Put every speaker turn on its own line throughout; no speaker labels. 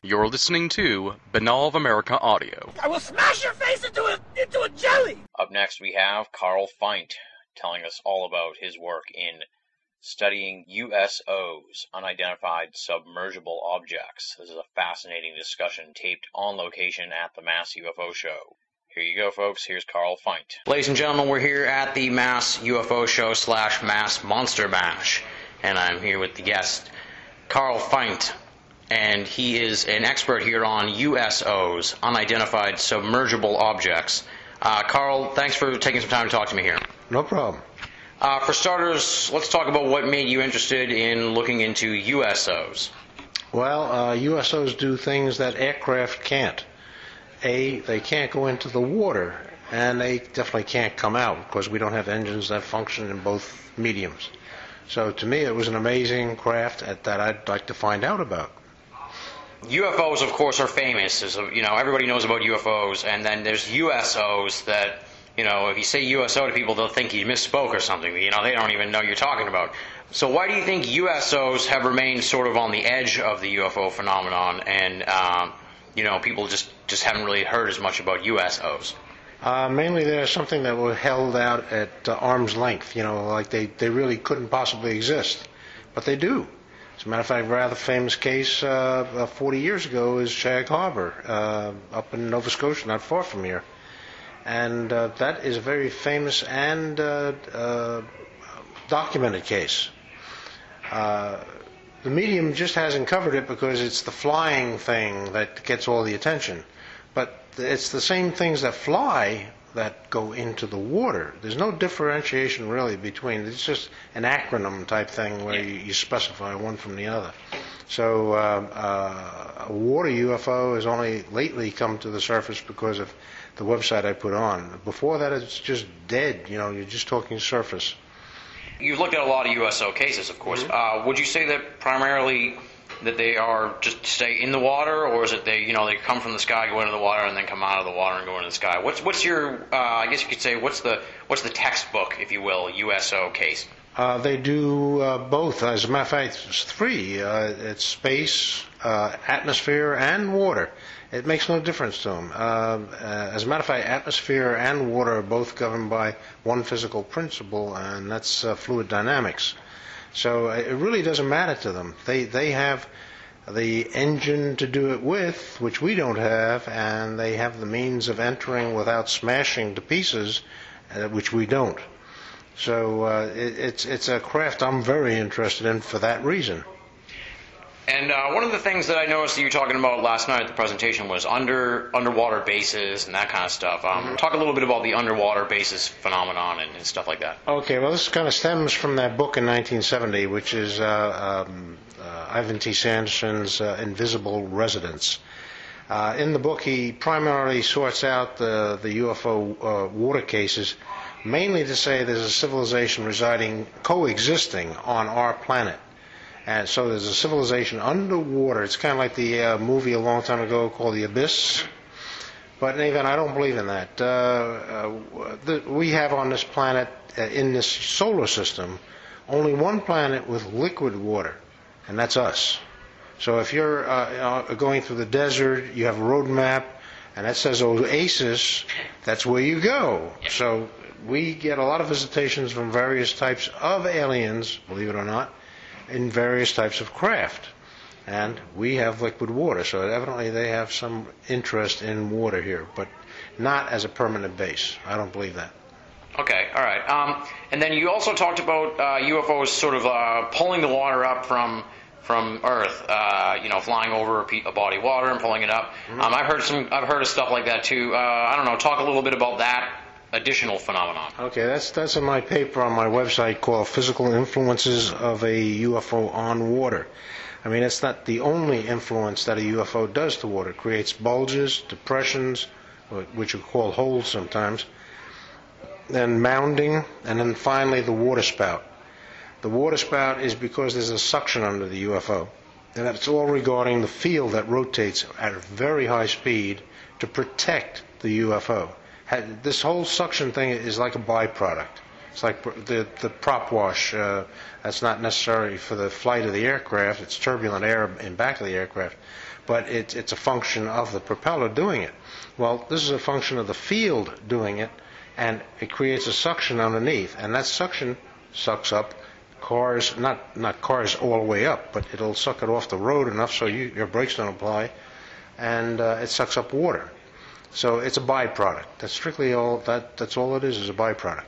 You're listening to Binnall of America Audio.
I will smash your face into a jelly!
Up next we have Carl Feint telling us all about his work in studying USOs, unidentified submergible objects. This is a fascinating discussion taped on location at the Mass UFO Show. Here you go, folks. Here's Carl Feint.
Ladies and gentlemen, we're here at the Mass UFO Show / Mass Monster Bash, and I'm here with the guest, Carl Feint, and he is an expert here on USOs, unidentified submergible objects. Carl, thanks for taking some time to talk to me here.
No problem.
For starters, let's talk about what made you interested in looking into USOs.
Well, USOs do things that aircraft can't. They can't go into the water, and they definitely can't come out because we don't have engines that function in both mediums. So to me, it was an amazing craft that I'd like to find out about.
UFOs, of course, are famous. Everybody knows about UFOs, and then there's USOs that, if you say USO to people, they'll think you misspoke or something. They don't even know you're talking about. So why do you think USOs have remained sort of on the edge of the UFO phenomenon, and people just haven't really heard as much about USOs?
Mainly there's something that was held out at arm's length, like they really couldn't possibly exist. But they do. As a matter of fact, a rather famous case 40 years ago is Shag Harbor up in Nova Scotia, not far from here. And that is a very famous and documented case. The medium just hasn't covered it because it's the flying thing that gets all the attention. But it's the same things that fly that go into the water. There's no differentiation really between. It's just an acronym type thing where you specify one from the other. So a water UFO has only lately come to the surface because of the website I put on. Before that, it's just dead. You're just talking surface.
You've looked at a lot of USO cases, of course. Mm-hmm. Would you say that primarily that they are just stay in the water, or is it they come from the sky, go into the water, and then come out of the water and go into the sky? What's your I guess you could say what's the textbook, if you will, USO case?
They do both. As a matter of fact, it's three. It's space, atmosphere, and water. It makes no difference to them. As a matter of fact, atmosphere and water are both governed by one physical principle, and that's fluid dynamics. So it really doesn't matter to them. They have the engine to do it with, which we don't have, and they have the means of entering without smashing to pieces, which we don't. So it's a craft I'm very interested in for that reason.
And one of the things that I noticed that you were talking about last night at the presentation was underwater bases and that kind of stuff. Talk a little bit about the underwater bases phenomenon and stuff like that.
Okay, well, this kind of stems from that book in 1970, which is Ivan T. Sanderson's Invisible Residence. In the book, he primarily sorts out the UFO water cases, mainly to say there's a civilization coexisting on our planet. And so there's a civilization underwater. It's kind of like the movie a long time ago called The Abyss. But in any event, I don't believe in that. We have on this planet, in this solar system, only one planet with liquid water, and that's us. So if you're going through the desert, you have a road map, and that says Oasis, that's where you go. So we get a lot of visitations from various types of aliens, believe it or not, in various types of craft. And we have liquid water, so evidently they have some interest in water here, but not as a permanent base. I don't believe that.
Okay, all right. And then you also talked about UFOs sort of pulling the water up from Earth, flying over a body of water and pulling it up. Mm-hmm. I've heard of stuff like that too. I don't know. Talk a little bit about that additional phenomenon.
Okay, that's in my paper on my website called Physical Influences of a UFO on Water. I mean, it's not the only influence that a UFO does to water. It creates bulges, depressions, which are called holes sometimes, then mounding, and then finally the water spout. The water spout is because there's a suction under the UFO. And that's all regarding the field that rotates at a very high speed to protect the UFO. This whole suction thing is like a byproduct. It's like the prop wash. That's not necessarily for the flight of the aircraft. It's turbulent air in back of the aircraft, but it's a function of the propeller doing it. Well, this is a function of the field doing it, and it creates a suction underneath, and that suction sucks up cars, not cars all the way up, but it'll suck it off the road enough so your brakes don't apply, and it sucks up water. So it's a byproduct. That's strictly all. That's all it is a byproduct.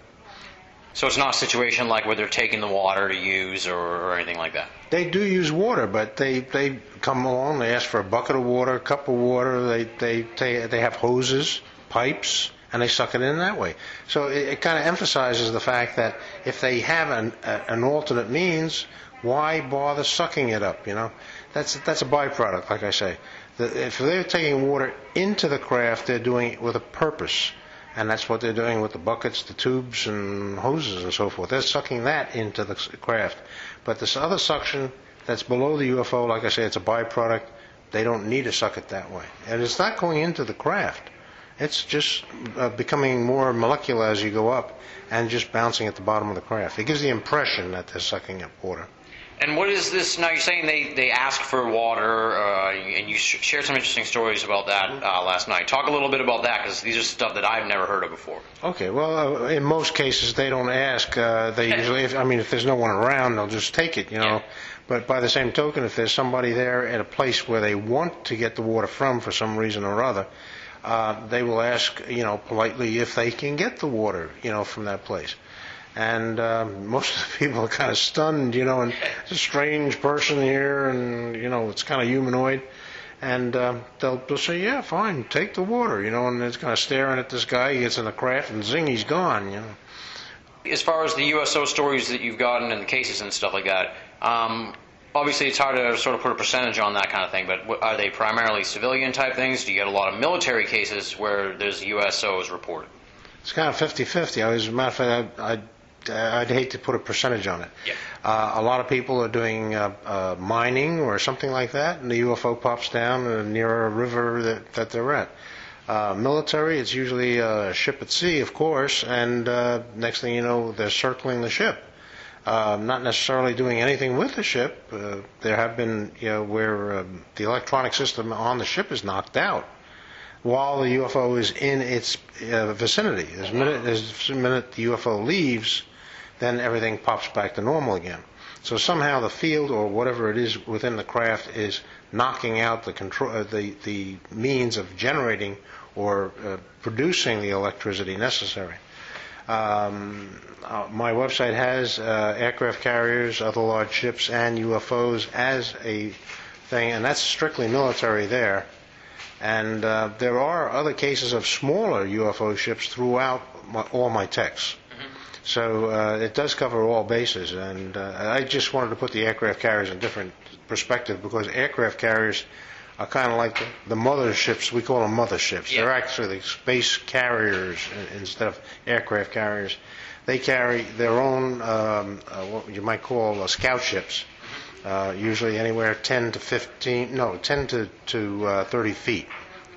So it's not a situation like where they're taking the water to use or anything like that?
They do use water, but they come along, they ask for a bucket of water, a cup of water, they have hoses, pipes, and they suck it in that way. So it kind of emphasizes the fact that if they have an alternate means, why bother sucking it up, you know? That's a byproduct, like I say. If they're taking water into the craft, they're doing it with a purpose. And that's what they're doing with the buckets, the tubes, and hoses and so forth. They're sucking that into the craft. But this other suction that's below the UFO, like I say, it's a byproduct. They don't need to suck it that way. And it's not going into the craft. It's just becoming more molecular as you go up and just bouncing at the bottom of the craft. It gives the impression that they're sucking up water.
And what is this? Now you're saying they ask for water, and you shared some interesting stories about that last night. Talk a little bit about that, because these are stuff that I've never heard of before.
Okay, well, in most cases they don't ask. They usually, if there's no one around, they'll just take it, you know.
Yeah.
But by the same token, if there's somebody there at a place where they want to get the water from for some reason or other, they will ask, you know, politely if they can get the water, you know, from that place. And most of the people are kind of stunned, you know, and it's a strange person here, and, you know, it's kind of humanoid. And they'll say, yeah, fine, take the water, you know, and it's kind of staring at this guy. He gets in the craft, and zing, he's gone, you know.
As far as the USO stories that you've gotten and the cases and stuff like that, obviously it's hard to sort of put a percentage on that kind of thing, but are they primarily civilian-type things? Do you get a lot of military cases where there's USOs reported? It's
kind of 50-50. As a matter of fact, I'd hate to put a percentage on it.
Yeah.
A lot of people are doing mining or something like that, and the UFO pops down near a river that they're at. Military, it's usually a ship at sea, of course, and next thing you know, they're circling the ship. Not necessarily doing anything with the ship. There have been, you know, where the electronic system on the ship is knocked out while the UFO is in its vicinity. The minute the UFO leaves, then everything pops back to normal again. So somehow the field or whatever it is within the craft is knocking out the means of generating or producing the electricity necessary. My website has aircraft carriers, other large ships, and UFOs as a thing, and that's strictly military there. And there are other cases of smaller UFO ships throughout all my texts. So it does cover all bases, and I just wanted to put the aircraft carriers in different perspective, because aircraft carriers are kind of like the motherships. We call them motherships.
Yeah.
They're actually space carriers instead of aircraft carriers. They carry their own, what you might call scout ships, usually anywhere 10 to 30 feet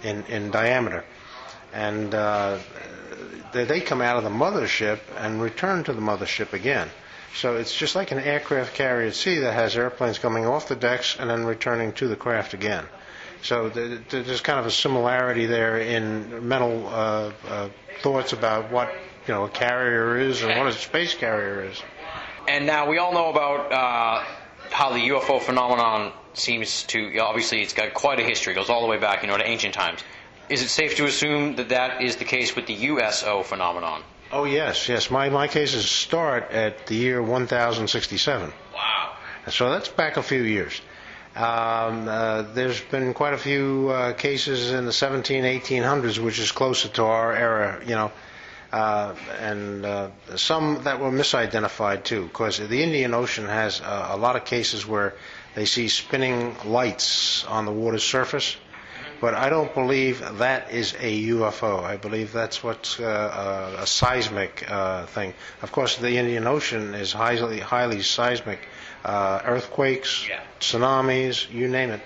in diameter. And they come out of the mothership and return to the mothership again. So it's just like an aircraft carrier at sea that has airplanes coming off the decks and then returning to the craft again. So there's kind of a similarity there in mental thoughts about what, you know, a carrier is and what a space carrier is.
And now we all know about how the UFO phenomenon seems to, obviously it's got quite a history. It goes all the way back, you know, to ancient times. Is it safe to assume that that is the case with the USO phenomenon?
Oh, yes. My cases start at the year 1067.
Wow.
So that's back a few years. There's been quite a few cases in the 1800s, which is closer to our era, you know, and some that were misidentified too, because the Indian Ocean has a lot of cases where they see spinning lights on the water's surface. But I don't believe that is a UFO. I believe that's what's a seismic thing. Of course, the Indian Ocean is highly seismic. Earthquakes, tsunamis, you name it.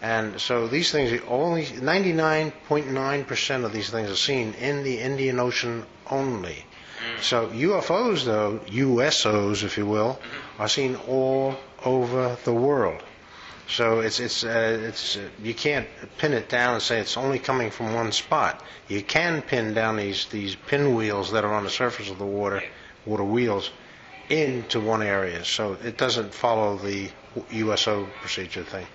And so these things, only 99.9% of these things are seen in the Indian Ocean only. So UFOs, though, USOs, if you will, are seen all over the world. So it's you can't pin it down and say it's only coming from one spot. You can pin down these pinwheels that are on the surface of the water wheels, into one area. So it doesn't follow the USO procedure thing.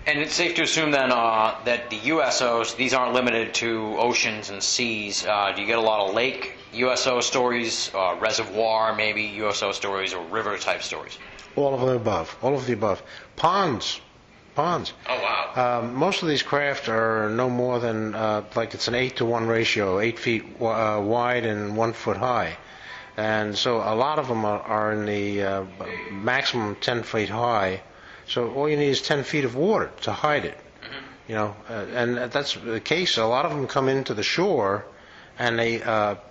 And it's safe to assume then that the USOs, these aren't limited to oceans and seas. Do you get a lot of lake USO stories, reservoir maybe USO stories, or river type stories?
All of the above. All of the above. Ponds. Oh,
wow.
Most of these craft are no more than, like it's an 8-to-1 ratio, 8 feet wide and 1 foot high. And so a lot of them are in the maximum 10 feet high. So all you need is 10 feet of water to hide it. You know, and that's the case. A lot of them come into the shore, and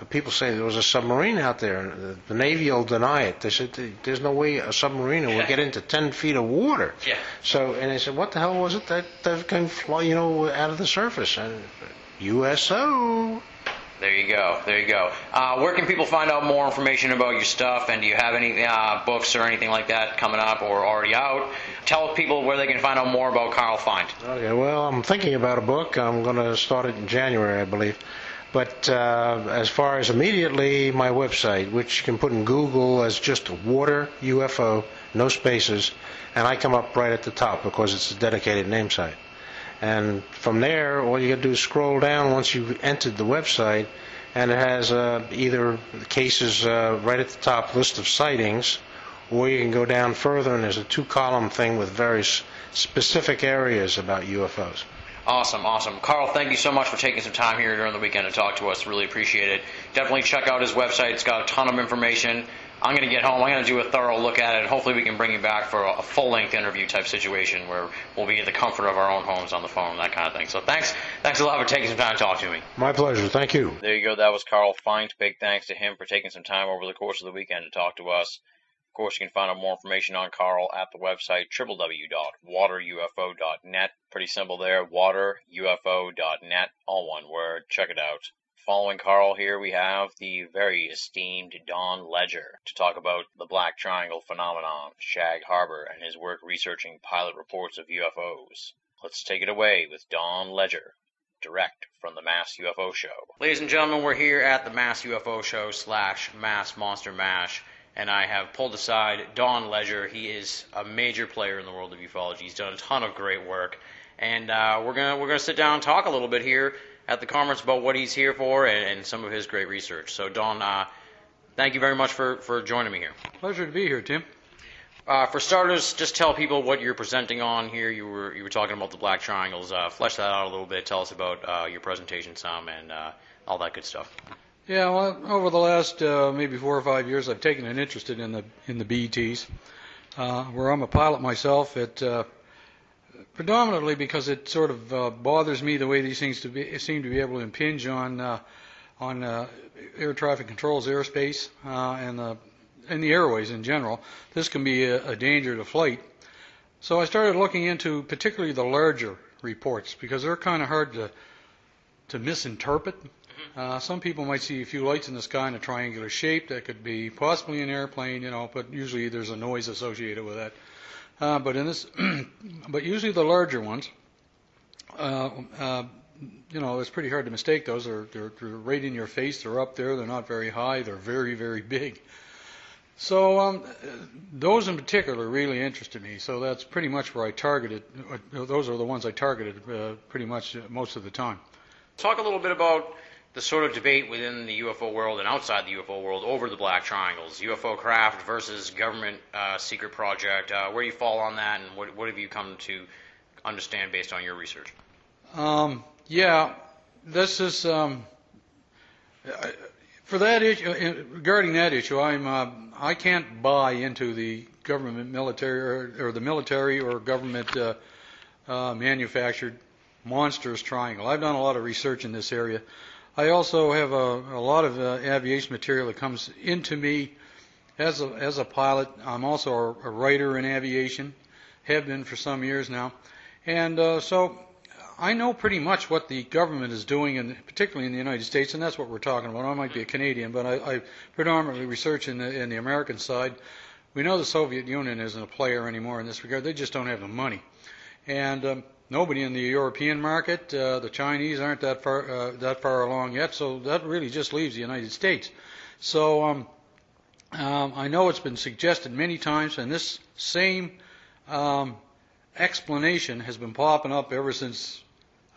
people say there was a submarine out there, and the Navy will deny it. They said there's no way a submarine will get into 10 feet of water.
Yeah.
So, and they said, what the hell was it that came fly, out of the surface? And USO.
There you go. Where can people find out more information about your stuff? And do you have any books or anything like that coming up or already out? Tell people where they can find out more about Carl Feind.
Okay, well, I'm thinking about a book. I'm going to start it in January, I believe. But as far as immediately, my website, which you can put in Google as just water UFO, no spaces, and I come up right at the top because it's a dedicated name site. And from there, all you got to do is scroll down once you've entered the website, and it has either cases right at the top, list of sightings, or you can go down further, and there's a 2-column thing with very specific areas about UFOs.
Awesome. Carl, thank you so much for taking some time here during the weekend to talk to us. Really appreciate it. Definitely check out his website. It's got a ton of information. I'm going to get home. I'm going to do a thorough look at it, and hopefully we can bring you back for a full-length interview type situation where we'll be in the comfort of our own homes on the phone, that kind of thing. So thanks a lot for taking some time to talk to me.
My pleasure. Thank you.
There you go. That was Carl Feind. Big thanks to him for taking some time over the course of the weekend to talk to us. Of course, you can find out more information on Carl at the website www.waterufo.net. Pretty simple there, waterufo.net, all one word. Check it out. Following Carl here, we have the very esteemed Don Ledger to talk about the Black Triangle phenomenon, Shag Harbor, and his work researching pilot reports of UFOs. Let's take it away with Don Ledger, direct from the Mass UFO Show.
Ladies and gentlemen, we're here at the Mass UFO Show / Mass Monster Mash, and I have pulled aside Don Ledger. He is a major player in the world of ufology. He's done a ton of great work, and we're gonna sit down and talk a little bit here at the conference about what he's here for and some of his great research. So, Don, thank you very much for joining me here.
Pleasure to be here, Tim.
For starters, just tell people what you're presenting on here. You were talking about the Black Triangles. Flesh that out a little bit. Tell us about your presentation some and all that good stuff.
Yeah, well, over the last maybe 4 or 5 years, I've taken an interest in the BETs. Where I'm a pilot myself, predominantly because it sort of bothers me the way these things seem to be able to impinge on air traffic control's airspace and the airways in general. This can be a danger to flight. So I started looking into particularly the larger reports because they're kind of hard to misinterpret. Some people might see a few lights in the sky in a triangular shape. That could be possibly an airplane, but usually there's a noise associated with that. But usually the larger ones, it's pretty hard to mistake those. They're right in your face. They're up there. They're not very high. They're very, very big. So those in particular really interested me. So that's pretty much where I targeted. Those are the ones I targeted pretty much most of the time.
Talk a little bit about the sort of debate within the UFO world and outside the UFO world over the Black Triangles, UFO craft versus government secret project. Where do you fall on that, and what have you come to understand based on your research?
This is for that issue. Regarding that issue, I can't buy into the government military or the military or government manufactured monstrous triangle. I've done a lot of research in this area. I also have a lot of aviation material that comes into me as a pilot. I'm also a writer in aviation, have been for some years now. And so I know pretty much what the government is doing, and particularly in the United States, and that's what we're talking about. I might be a Canadian, but I predominantly research in the American side. We know the Soviet Union isn't a player anymore in this regard. They just don't have the money. And nobody in the European market, the Chinese aren't that far along yet, so that really just leaves the United States. So I know it's been suggested many times, and this same explanation has been popping up ever since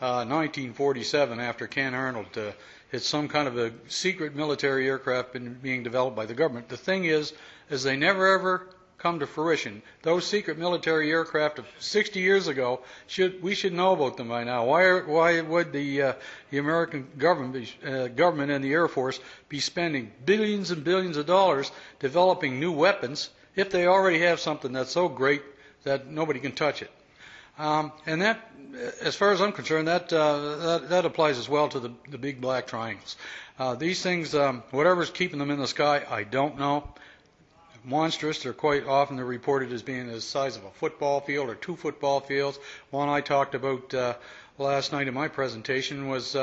1947 after Ken Arnold. It's some kind of a secret military aircraft being developed by the government. The thing is they never ever come to fruition. Those secret military aircraft of 60 years ago, we should know about them by now. Why would the American government and the Air Force be spending billions and billions of dollars developing new weapons if they already have something that's so great that nobody can touch it? And that, as far as I'm concerned, that applies as well to the big black triangles. These things, whatever's keeping them in the sky, I don't know. Monstrous. They're quite often reported as being the size of a football field or 2 football fields. One I talked about last night in my presentation was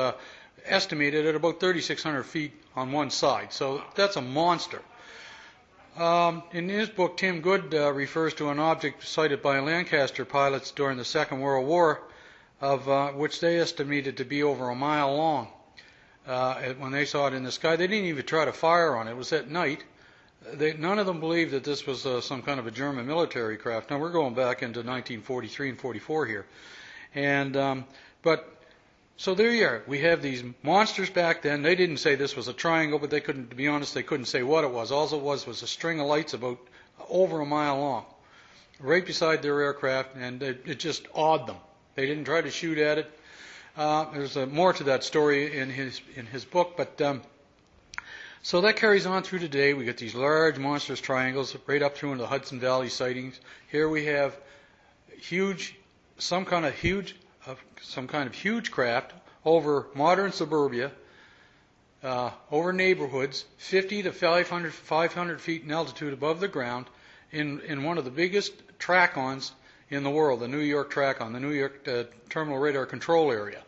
estimated at about 3,600 feet on one side. So that's a monster. In his book, Tim Good refers to an object sighted by Lancaster pilots during the Second World War, of which they estimated to be over a mile long. When they saw it in the sky, they didn't even try to fire on it. It was at night. None of them believed that this was some kind of a German military craft. Now we're going back into 1943 and 44 here, and so there you are. We have these monsters back then. They didn't say this was a triangle, but they couldn't. To be honest, they couldn't say what it was. All it was a string of lights about over a mile long, right beside their aircraft, and it just awed them. They didn't try to shoot at it. There's more to that story in his book, but. So that carries on through today. We get these large monstrous triangles right up through into the Hudson Valley sightings. Here we have some kind of huge craft over modern suburbia, over neighborhoods, 50 to 500 feet in altitude above the ground, in one of the biggest track-ons in the world, the New York track-on, the New York Terminal Radar Control Area,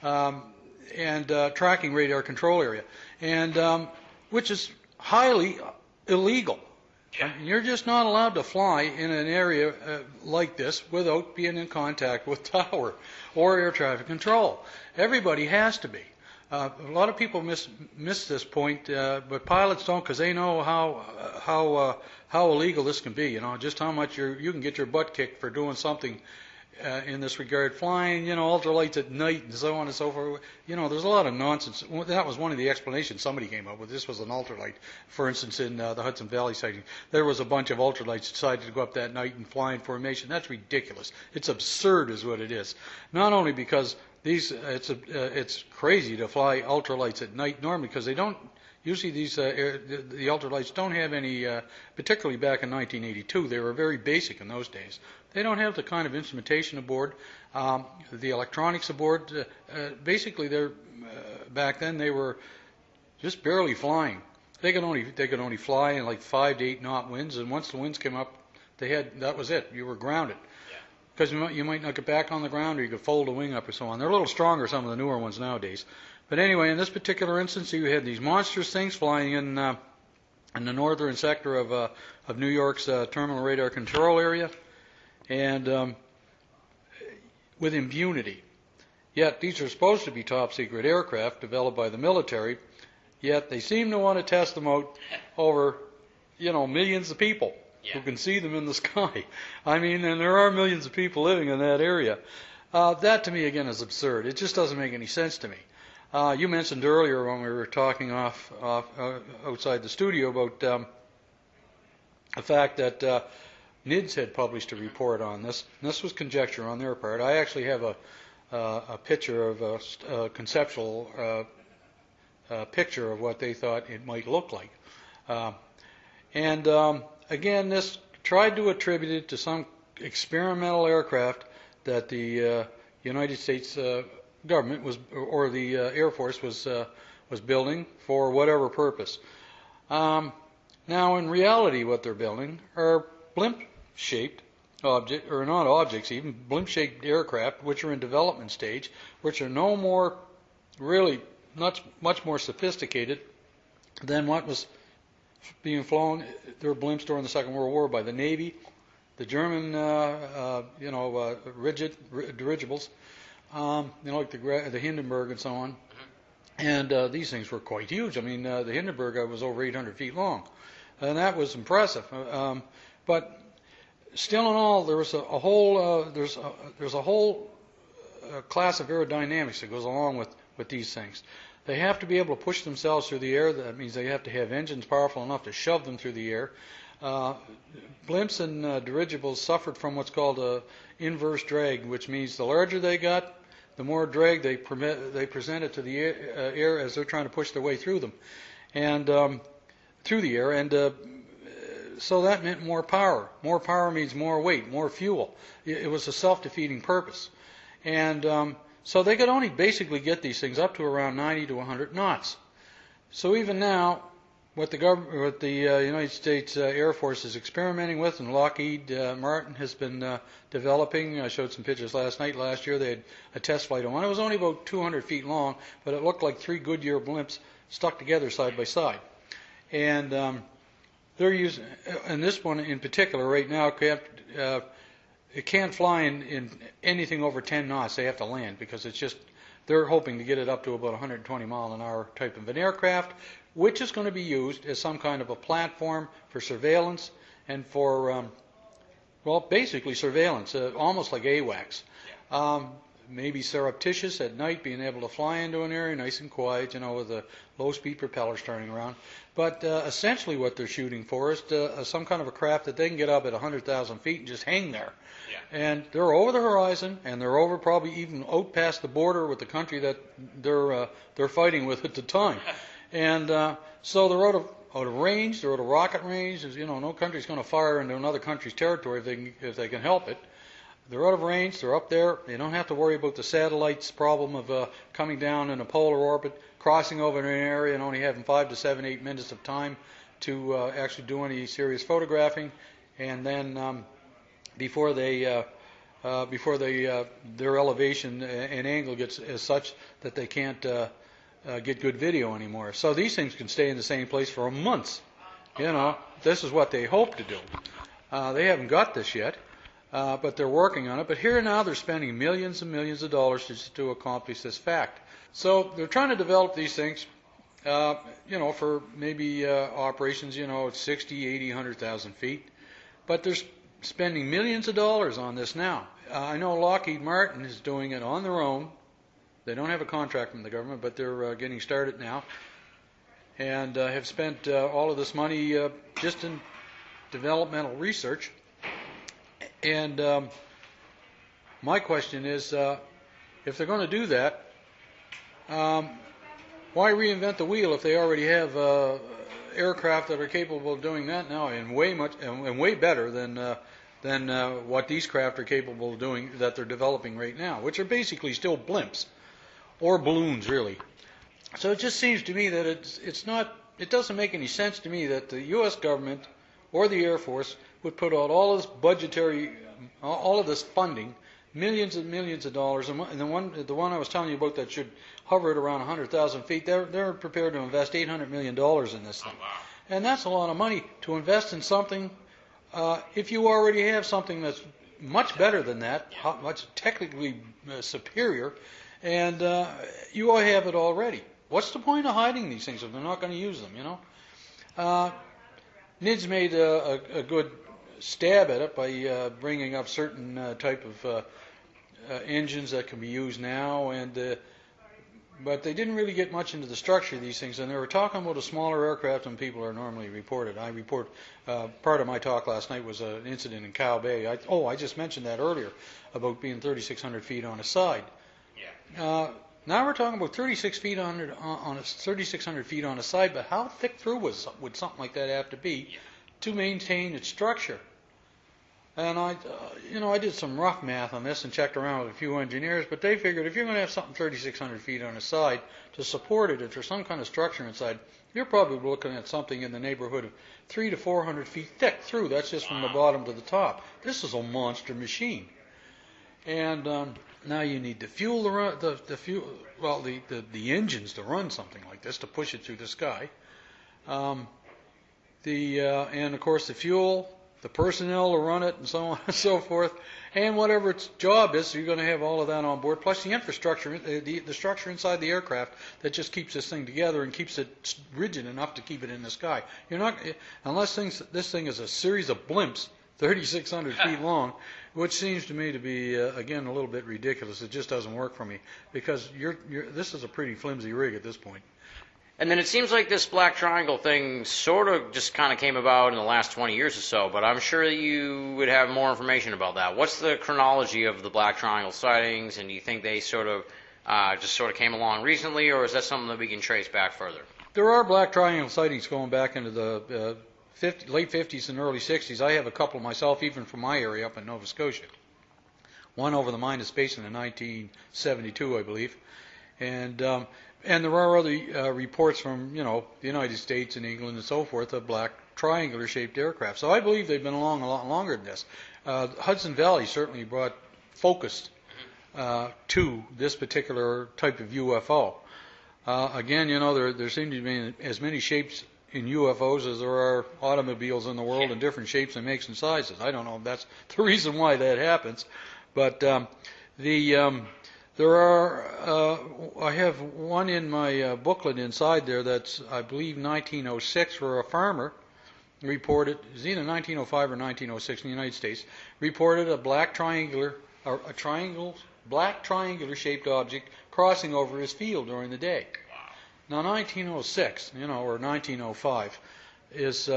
and tracking radar control area, and which is highly illegal. Yeah. You're just not allowed to fly in an area like this without being in contact with tower or air traffic control. Everybody has to be. A lot of people miss this point, but pilots don't, because they know how illegal this can be. You know, just how much you can get your butt kicked for doing something in this regard, flying, ultralights at night and so on and so forth. There's a lot of nonsense. That was one of the explanations somebody came up with. This was an ultralight. For instance, in the Hudson Valley sighting, there was a bunch of ultralights decided to go up that night and fly in formation. That's ridiculous. It's absurd is what it is. Not only because it's crazy to fly ultralights at night normally, because they don't, usually the ultralights don't have any, particularly back in 1982, they were very basic in those days. They don't have the kind of instrumentation aboard, the electronics aboard. Basically, back then they were just barely flying. They could only fly in like 5 to 8 knot winds, and once the winds came up, that was it. You were grounded. Because you might not get back on the ground, or you could fold a wing up or so on. They're a little stronger, some of the newer ones nowadays. But anyway, in this particular instance, you had these monstrous things flying in the northern sector of New York's Terminal Radar Control Area, and with impunity. Yet these are supposed to be top secret aircraft developed by the military, yet they seem to want to test them out over, millions of people who can see them in the sky. I mean, and there are millions of people living in that area. That to me, again, is absurd. It just doesn't make any sense to me. You mentioned earlier when we were talking outside the studio about the fact that NIDS had published a report on this. And this was conjecture on their part. I actually have a picture of a conceptual picture of what they thought it might look like. Again, this tried to attribute it to some experimental aircraft that the United States government or the Air Force was building for whatever purpose. Now, in reality, what they're building are blimp-shaped object, or not objects, even blimp-shaped aircraft, which are in development stage, which are no more, really, much more sophisticated than what was being flown. There were blimps during the Second World War by the Navy, the German, rigid dirigibles, like the Hindenburg and so on. And these things were quite huge. I mean, the Hindenburg was over 800 feet long, and that was impressive. But still in all, there was a whole there's a whole class of aerodynamics that goes along with these things. They have to be able to push themselves through the air. That means they have to have engines powerful enough to shove them through the air. Blimps and dirigibles suffered from what's called inverse drag, which means the larger they got, the more drag they presented to the air as they're trying to push their way through them, and through the air, and so that meant more power. More power means more weight, more fuel. It was a self-defeating purpose, and so they could only basically get these things up to around 90 to 100 knots. So even now, what the United States Air Force is experimenting with, and Lockheed Martin has been developing. I showed some pictures last year. They had a test flight on one. It was only about 200 feet long, but it looked like 3 Goodyear blimps stuck together side by side. And they're using, and this one in particular right now, it can't fly in anything over 10 knots. They have to land because it's just, they're hoping to get it up to about 120 mile an hour type of an aircraft, which is going to be used as some kind of a platform for surveillance and for, basically surveillance, almost like AWACS. Maybe surreptitious at night, being able to fly into an area nice and quiet, with the low-speed propellers turning around. But essentially what they're shooting for is some kind of a craft that they can get up at 100,000 feet and just hang there. Yeah. And they're over the horizon, and they're over probably even out past the border with the country that they're fighting with at the time. And so they're out of range, they're out of rocket range. No country's going to fire into another country's territory if they can help it. They're out of range, they're up there. They don't have to worry about the satellite's problem of coming down in a polar orbit, crossing over an area and only having 5 to 7, 8 minutes of time to actually do any serious photographing. And then before their elevation and angle gets as such that they can't get good video anymore. So these things can stay in the same place for months. This is what they hope to do. They haven't got this yet. But they're working on it. But here now they're spending millions and millions of dollars just to accomplish this fact. So they're trying to develop these things, for maybe operations, at 60, 80, 100,000 feet. But they're spending millions of dollars on this now. I know Lockheed Martin is doing it on their own. They don't have a contract from the government, but they're getting started now. And have spent all of this money just in developmental research. And my question is, if they're going to do that, why reinvent the wheel if they already have aircraft that are capable of doing that now, and way better than what these craft are capable of doing that they're developing right now, which are basically still blimps or balloons, really. So it just seems to me that it doesn't make any sense to me that the U.S. government or the Air Force would put out all of this funding, millions and millions of dollars, and the one I was telling you about that should hover at around 100,000 feet, they're prepared to invest $800 million in this thing. Oh, wow. And that's a lot of money to invest in something, if you already have something that's much better than that, much technically superior, and you all have it already. What's the point of hiding these things if they're not going to use them, NIDS made a good stab at it by bringing up certain type of engines that can be used now, but they didn't really get much into the structure of these things, and they were talking about a smaller aircraft than people are normally reported. Part of my talk last night was an incident in Cow Bay. I just mentioned that earlier about being 3,600 feet on a side. Yeah. Now we're talking about 3,600 feet on a side, but how thick through would something like that have to be to maintain its structure? And I did some rough math on this and checked around with a few engineers, but they figured if you're going to have something 3,600 feet on the side to support it, if there's some kind of structure inside, you're probably looking at something in the neighborhood of 300 to 400 feet thick through. That's just from the bottom to the top. This is a monster machine. And now you need the fuel to run, the engines to run something like this, to push it through the sky. And of course the fuel, the personnel to run it, and so on and so forth, and whatever its job is, so you're going to have all of that on board, plus the infrastructure, the structure inside the aircraft that just keeps this thing together and keeps it rigid enough to keep it in the sky. You're not, unless this thing is a series of blimps, 3,600 feet long, which seems to me to be, again, a little bit ridiculous. It just doesn't work for me, because this is a pretty flimsy rig at this point.
And then it seems like this black triangle thing sort of just kind of came about in the last 20 years or so, but I'm sure that you would have more information about that. What's the chronology of the black triangle sightings, and do you think they sort of just sort of came along recently, or is that something that we can trace back further?
There are black triangle sightings going back into the late 50s and early 60s. I have a couple myself, even from my area up in Nova Scotia. One over the Minas Basin in 1972, I believe. And there are other reports from, the United States and England and so forth of black triangular-shaped aircraft. So I believe they've been along a lot longer than this. Hudson Valley certainly brought focus to this particular type of UFO. Again, there seem to be as many shapes in UFOs as there are automobiles in the world, in different shapes and makes and sizes. I don't know if that's the reason why that happens, but there are, I have one in my booklet inside there that's, I believe, 1906, where a farmer reported, it was either 1905 or 1906 in the United States, reported a black black triangular-shaped object crossing over his field during the day. Now, 1906, or 1905, is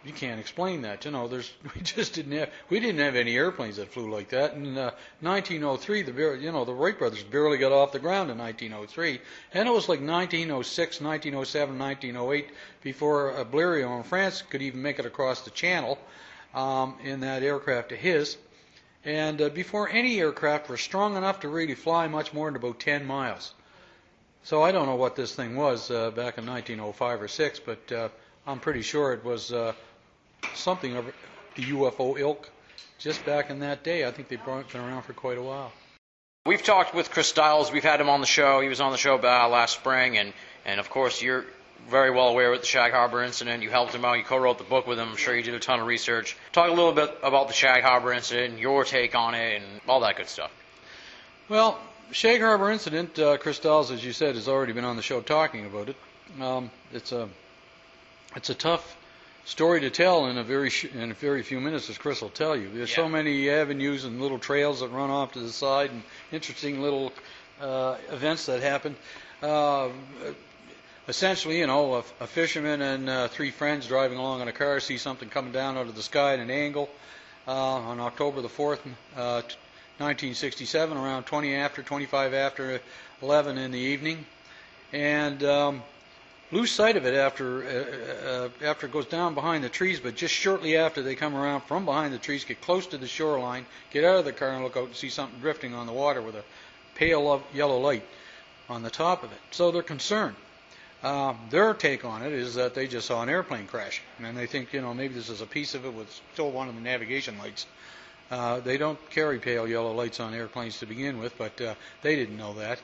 you can't explain that. We didn't have any airplanes that flew like that. In 1903, the Wright brothers barely got off the ground in 1903, and it was like 1906, 1907, 1908 before Blériot in France could even make it across the channel in that aircraft of his, and before any aircraft were strong enough to really fly much more than about 10 miles. So I don't know what this thing was back in 1905 or 6, but I'm pretty sure it was something of the UFO ilk just back in that day. I think they've been around for quite a while.
We've talked with Chris Stiles. We've had him on the show. He was on the show last spring, and of course you're very well aware with the Shag Harbor incident. You helped him out. You co-wrote the book with him. I'm sure you did a ton of research. Talk a little bit about the Shag Harbor incident, your take on it, and all that good stuff.
Well, Shag Harbor incident, Chris Stiles, as you said, has already been on the show talking about it. It's a tough story to tell in a very few minutes, as Chris will tell you. There's so many avenues and little trails that run off to the side, and interesting little events that happen. Essentially, a fisherman and three friends driving along in a car see something coming down out of the sky at an angle on October the 4th, 1967, around 25 after 11 in the evening, and lose sight of it after it goes down behind the trees, but just shortly after they come around from behind the trees, get close to the shoreline, get out of the car and look out and see something drifting on the water with a pale yellow light on the top of it. So they're concerned. Their take on it is that they just saw an airplane crash, and they think, maybe this is a piece of it with still one of the navigation lights. They don't carry pale yellow lights on airplanes to begin with, but they didn't know that.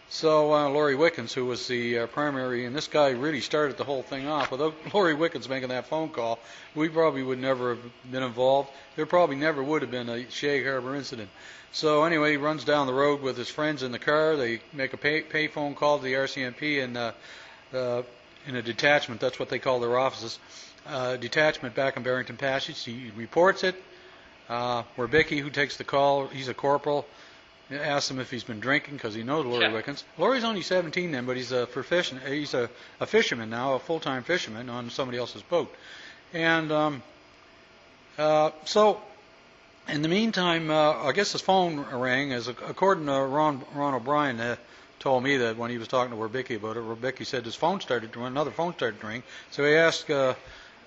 So Laurie Wickens, who was the primary, and this guy really started the whole thing off. Without Laurie Wickens making that phone call, we probably would never have been involved. There probably never would have been a Shag Harbor incident. So anyway, he runs down the road with his friends in the car. They make a pay phone call to the RCMP in a detachment. That's what they call their offices. Detachment back in Barrington Passage. He reports it. Werbicki, who takes the call, he's a corporal. Asks him if he's been drinking because he knows Laurie Wickens. Laurie's only 17 then, but he's a fisherman now, a full-time fisherman on somebody else's boat. And so, in the meantime, I guess his phone rang. According to Ron O'Brien, told me that when he was talking to Werbicki about it, Werbicki said another phone started to ring. So he asked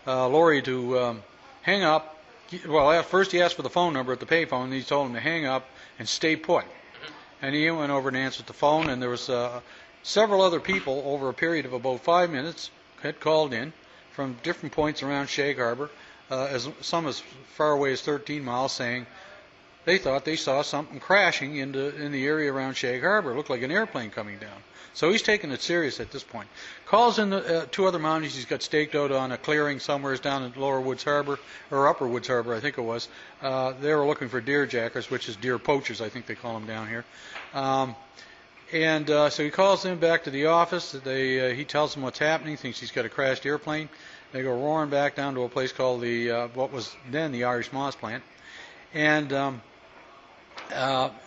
Laurie to hang up well, at first he asked for the phone number at the payphone, and he told him to hang up and stay put. And he went over and answered the phone, and there was several other people over a period of about 5 minutes had called in from different points around Shag Harbor, some as far away as 13 miles, saying they thought they saw something crashing in the area around Shag Harbor. It looked like an airplane coming down. So he's taking it serious at this point. Calls in the 2 other Mounties he's got staked out on a clearing somewhere down in Lower Woods Harbor, or Upper Woods Harbor, I think it was. They were looking for deer jackers, which is deer poachers, I think they call them down here. So he calls them back to the office. He tells them what's happening, thinks he's got a crashed airplane. They go roaring back down to a place called what was then the Irish Moss plant, and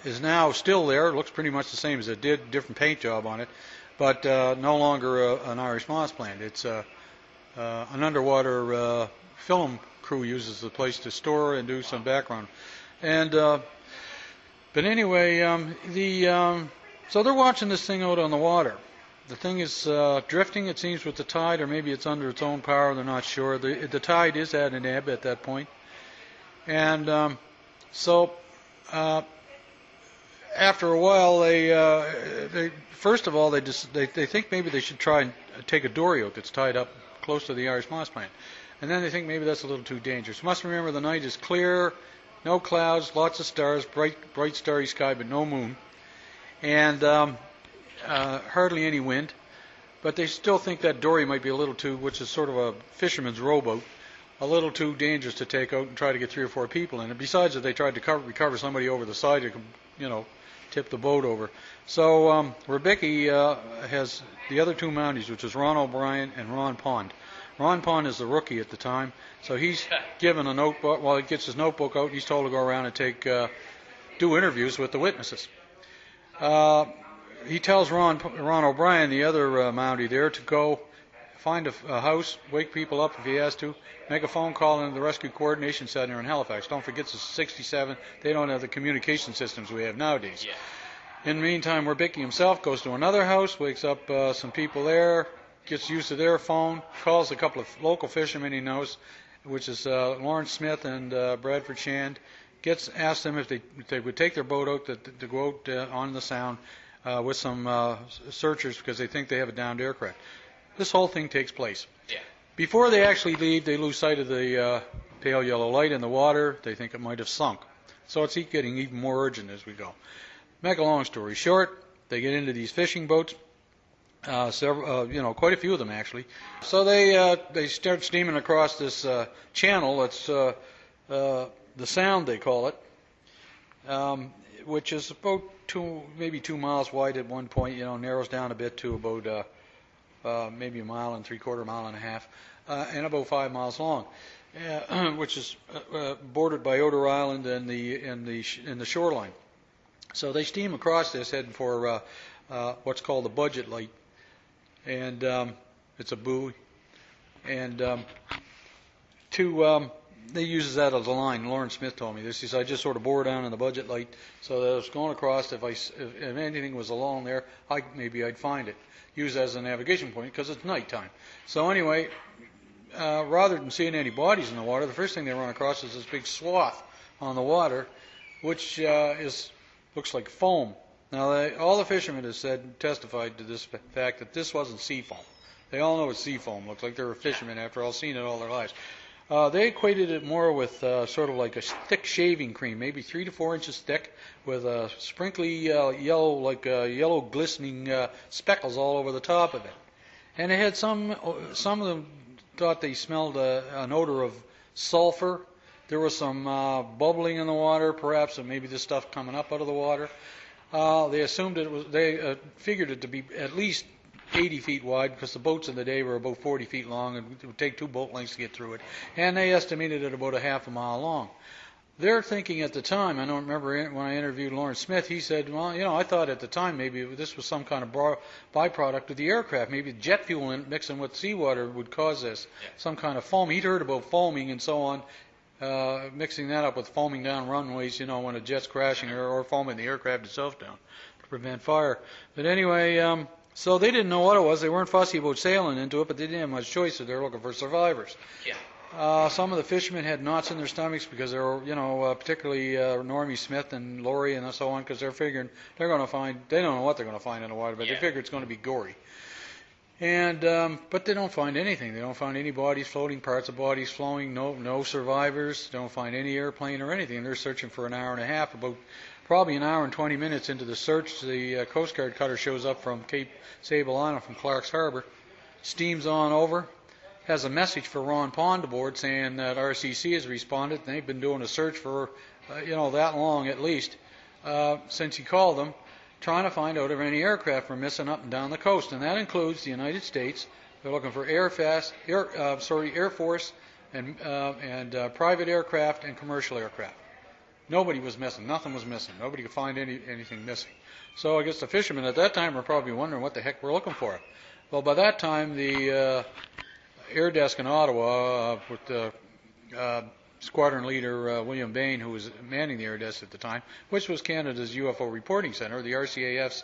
is now still there. It looks pretty much the same as it did, different paint job on it, but no longer an Irish Moss plant. It's an underwater film crew uses the place to store and do some background. And but anyway, so they're watching this thing out on the water. The thing is drifting, it seems, with the tide, or maybe it's under its own power. They're not sure. The tide is at an ebb at that point, and so. After a while, they first of all they think maybe they should try and take a dory out that's tied up close to the Irish Moss plant, and then they think maybe that's a little too dangerous. Must remember the night is clear, no clouds, lots of stars, bright starry sky, but no moon, and hardly any wind. But they still think that dory might be a little too, which is sort of a fisherman's rowboat, a little too dangerous to take out and try to get 3 or 4 people in. And besides that, they tried to recover somebody over the side to, tip the boat over. So Rebicki has the other 2 Mounties, which is Ron O'Brien and Ron Pond. Ron Pond is the rookie at the time, so he's given a notebook. While he gets his notebook out, he's told to go around and do interviews with the witnesses. He tells Ron O'Brien, the other Mountie there, to go find a house, wake people up if he has to, make a phone call into the Rescue Coordination Center in Halifax. Don't forget, it's 67. They don't have the communication systems we have nowadays. Yeah. In the meantime, Rebicki himself goes to another house, wakes up some people there, gets used to their phone, calls a couple of local fishermen he knows, which is Lawrence Smith and Bradford Shand, asks them if they would take their boat out to go out on the Sound with some searchers because they think they have a downed aircraft. This whole thing takes place. Yeah. Before they actually leave, they lose sight of the pale yellow light in the water. They think it might have sunk. So it's getting even more urgent as we go. Make a long story short, they get into these fishing boats, quite a few of them actually. So they start steaming across this channel. It's the Sound, they call it, which is about maybe 2 miles wide at one point. Narrows down a bit to about maybe 1.75 miles, 1.5 miles, and about 5 miles long, which is bordered by Otter Island and the shoreline. So they steam across this, heading for what's called the budget light, and it's a buoy, and they uses that as a line. Lawrence Smith told me this. He said, I just sort of bore down in the budget light, so that I was going across. If anything was along there, maybe I'd find it. Use it as a navigation point because it's nighttime. So anyway, rather than seeing any bodies in the water, the first thing they run across is this big swath on the water, which looks like foam. Now, all the fishermen have testified to this fact that this wasn't sea foam. They all know what sea foam looks like. They were fishermen, after all, seen it all their lives. They equated it more with sort of like a thick shaving cream, maybe 3 to 4 inches thick, with sprinkly yellow glistening speckles all over the top of it. And it had some of them thought they smelled an odor of sulfur. There was some bubbling in the water, perhaps, and maybe this stuff coming up out of the water. They assumed they figured it to be at least 80 feet wide, because the boats in the day were about 40 feet long, and it would take 2 boat lengths to get through it. And they estimated it about 1/2 mile long. They're thinking at the time, I don't remember when I interviewed Lawrence Smith, he said, well, I thought at the time maybe this was some kind of byproduct of the aircraft. Maybe jet fuel mixing with seawater would cause this, some kind of foam. He'd heard about foaming and so on, mixing that up with foaming down runways, when a jet's crashing, or foaming the aircraft itself down to prevent fire. But anyway, so they didn't know what it was. They weren't fussy about sailing into it, but they didn't have much choice, so they were looking for survivors. Yeah. Some of the fishermen had knots in their stomachs because they were, particularly Normie Smith and Laurie and so on, because they're figuring they don't know what they're going to find in the water, but they figure it's going to be gory. And but they don't find anything. They don't find any bodies floating, parts of bodies flowing, no survivors. Don't find any airplane or anything. And they're searching for an hour and a half. About probably an hour and 20 minutes into the search, the Coast Guard cutter shows up from Cape Sable Island, from Clark's Harbor, steams on over, has a message for Ron Pond aboard saying that RCC has responded, and they've been doing a search for that long at least since he called them, trying to find out if any aircraft were missing up and down the coast, and that includes the United States. They're looking for Air Force and private aircraft and commercial aircraft. Nobody was missing. Nothing was missing. Nobody could find anything missing. So I guess the fishermen at that time were probably wondering what the heck we're looking for. Well, by that time, the air desk in Ottawa with Squadron Leader William Bain, who was manning the air desk at the time, which was Canada's UFO reporting center. The RCAF's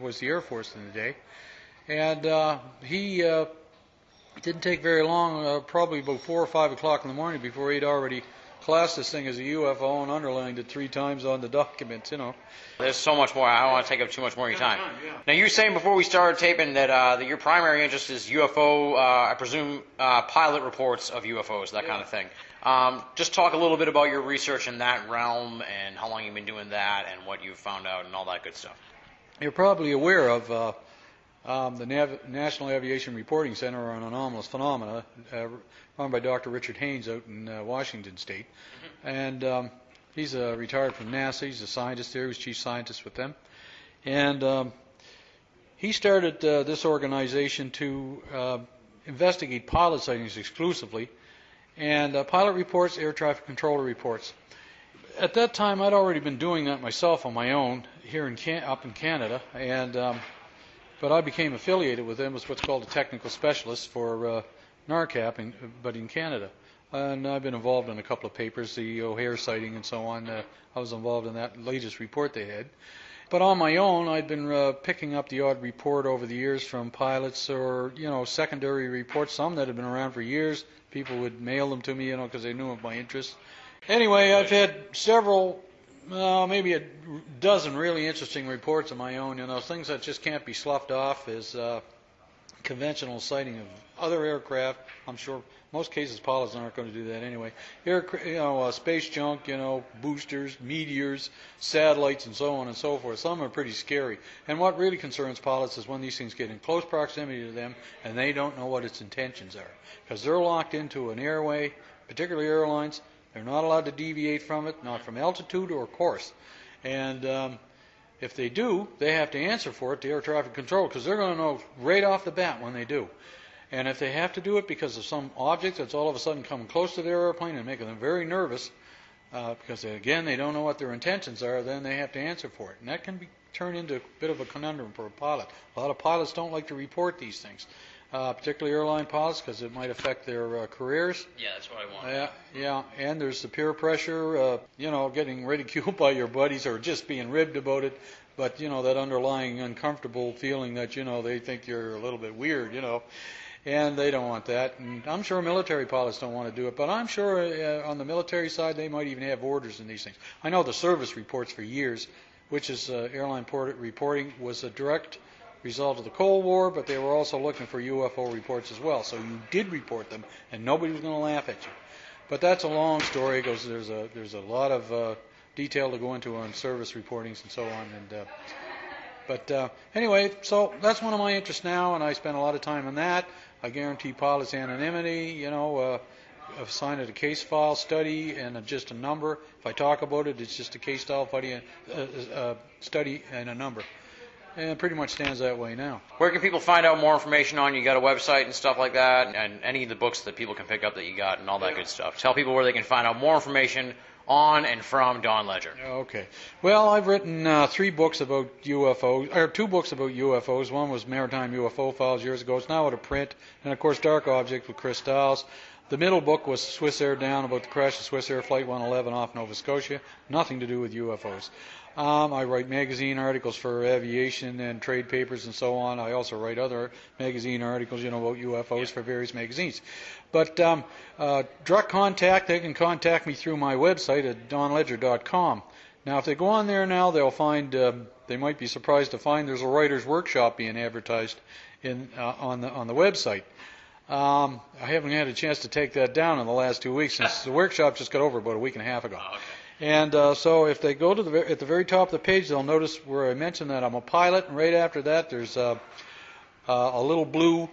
was the Air Force in the day. And he didn't take very long, probably about 4 or 5 o'clock in the morning, before he'd already classed this thing as a UFO and underlined it 3 times on the documents,
There's so much more. I don't want to take up too much more of your time. Now, you were saying before we started taping that your primary interest is UFO, I presume, pilot reports of UFOs, that kind of thing. Just talk a little bit about your research in that realm and how long you've been doing that and what you've found out and all that good stuff.
You're probably aware of the National Aviation Reporting Center on Anomalous Phenomena, run by Dr. Richard Haynes out in Washington State. And he's retired from NASA. He's a scientist there. He was chief scientist with them. And he started this organization to investigate pilot sightings exclusively, and pilot reports, air traffic controller reports. At that time, I'd already been doing that myself on my own here up in Canada, and but I became affiliated with them as what's called a technical specialist for NARCAP, but in Canada. And I've been involved in a couple of papers, the O'Hare sighting and so on. I was involved in that latest report they had. But on my own, I'd been picking up the odd report over the years from pilots or, secondary reports, some that had been around for years. People would mail them to me, because they knew of my interest. Anyway, I've had several, maybe a dozen really interesting reports of my own, things that just can't be sloughed off as conventional sighting of other aircraft. I'm sure most cases pilots aren't going to do that anyway. Space junk, boosters, meteors, satellites, and so on and so forth. Some are pretty scary. And what really concerns pilots is when these things get in close proximity to them and they don't know what its intentions are. Because they're locked into an airway, particularly airlines. They're not allowed to deviate from it, not from altitude or course. And if they do, they have to answer for it to air traffic control, because they're going to know right off the bat when they do. And if they have to do it because of some object that's all of a sudden coming close to their airplane and making them very nervous, because again, they don't know what their intentions are, then they have to answer for it. And that can be turned into a bit of a conundrum for a pilot. A lot of pilots don't like to report these things, particularly airline pilots, because it might affect their careers.
Yeah, that's what I want.
Yeah, and there's the peer pressure, getting ridiculed by your buddies or just being ribbed about it. But, that underlying uncomfortable feeling that, they think you're a little bit weird, and they don't want that. And I'm sure military pilots don't want to do it, but I'm sure on the military side they might even have orders in these things. I know the service reports for years, which is airline reporting, was a direct result of the Cold War, but they were also looking for UFO reports as well. So you did report them, and nobody was going to laugh at you. But that's a long story, because there's a lot of detail to go into on service reportings and so on. But anyway, so that's one of my interests now, and I spend a lot of time on that. I guarantee pilots anonymity, assign it a case file study and just a number. If I talk about it, it's just a case file study and a number. And it pretty much stands that way now.
Where can people find out more information on you? Got a website and stuff like that, and any of the books that people can pick up that you got and all that good stuff. Tell people where they can find out more information on and from Don Ledger.
Okay. Well, I've written 3 books about UFOs, or 2 books about UFOs. One was Maritime UFO Files years ago. It's now out of print. And, of course, Dark Object with Chris Stiles. The middle book was Swiss Air Down, about the crash of Swiss Air Flight 111 off Nova Scotia. Nothing to do with UFOs. I write magazine articles for aviation and trade papers and so on. I also write other magazine articles, about UFOs for various magazines. But direct contact, they can contact me through my website at donledger.com. Now, if they go on there now, they'll find, they might be surprised to find there's a writer's workshop being advertised on the website. I haven't had a chance to take that down in the last 2 weeks since the workshop just got over about a week and a half ago.
Oh, okay.
And so if they go to at the very top of the page, they'll notice where I mentioned that I'm a pilot, and right after that there's a little blue,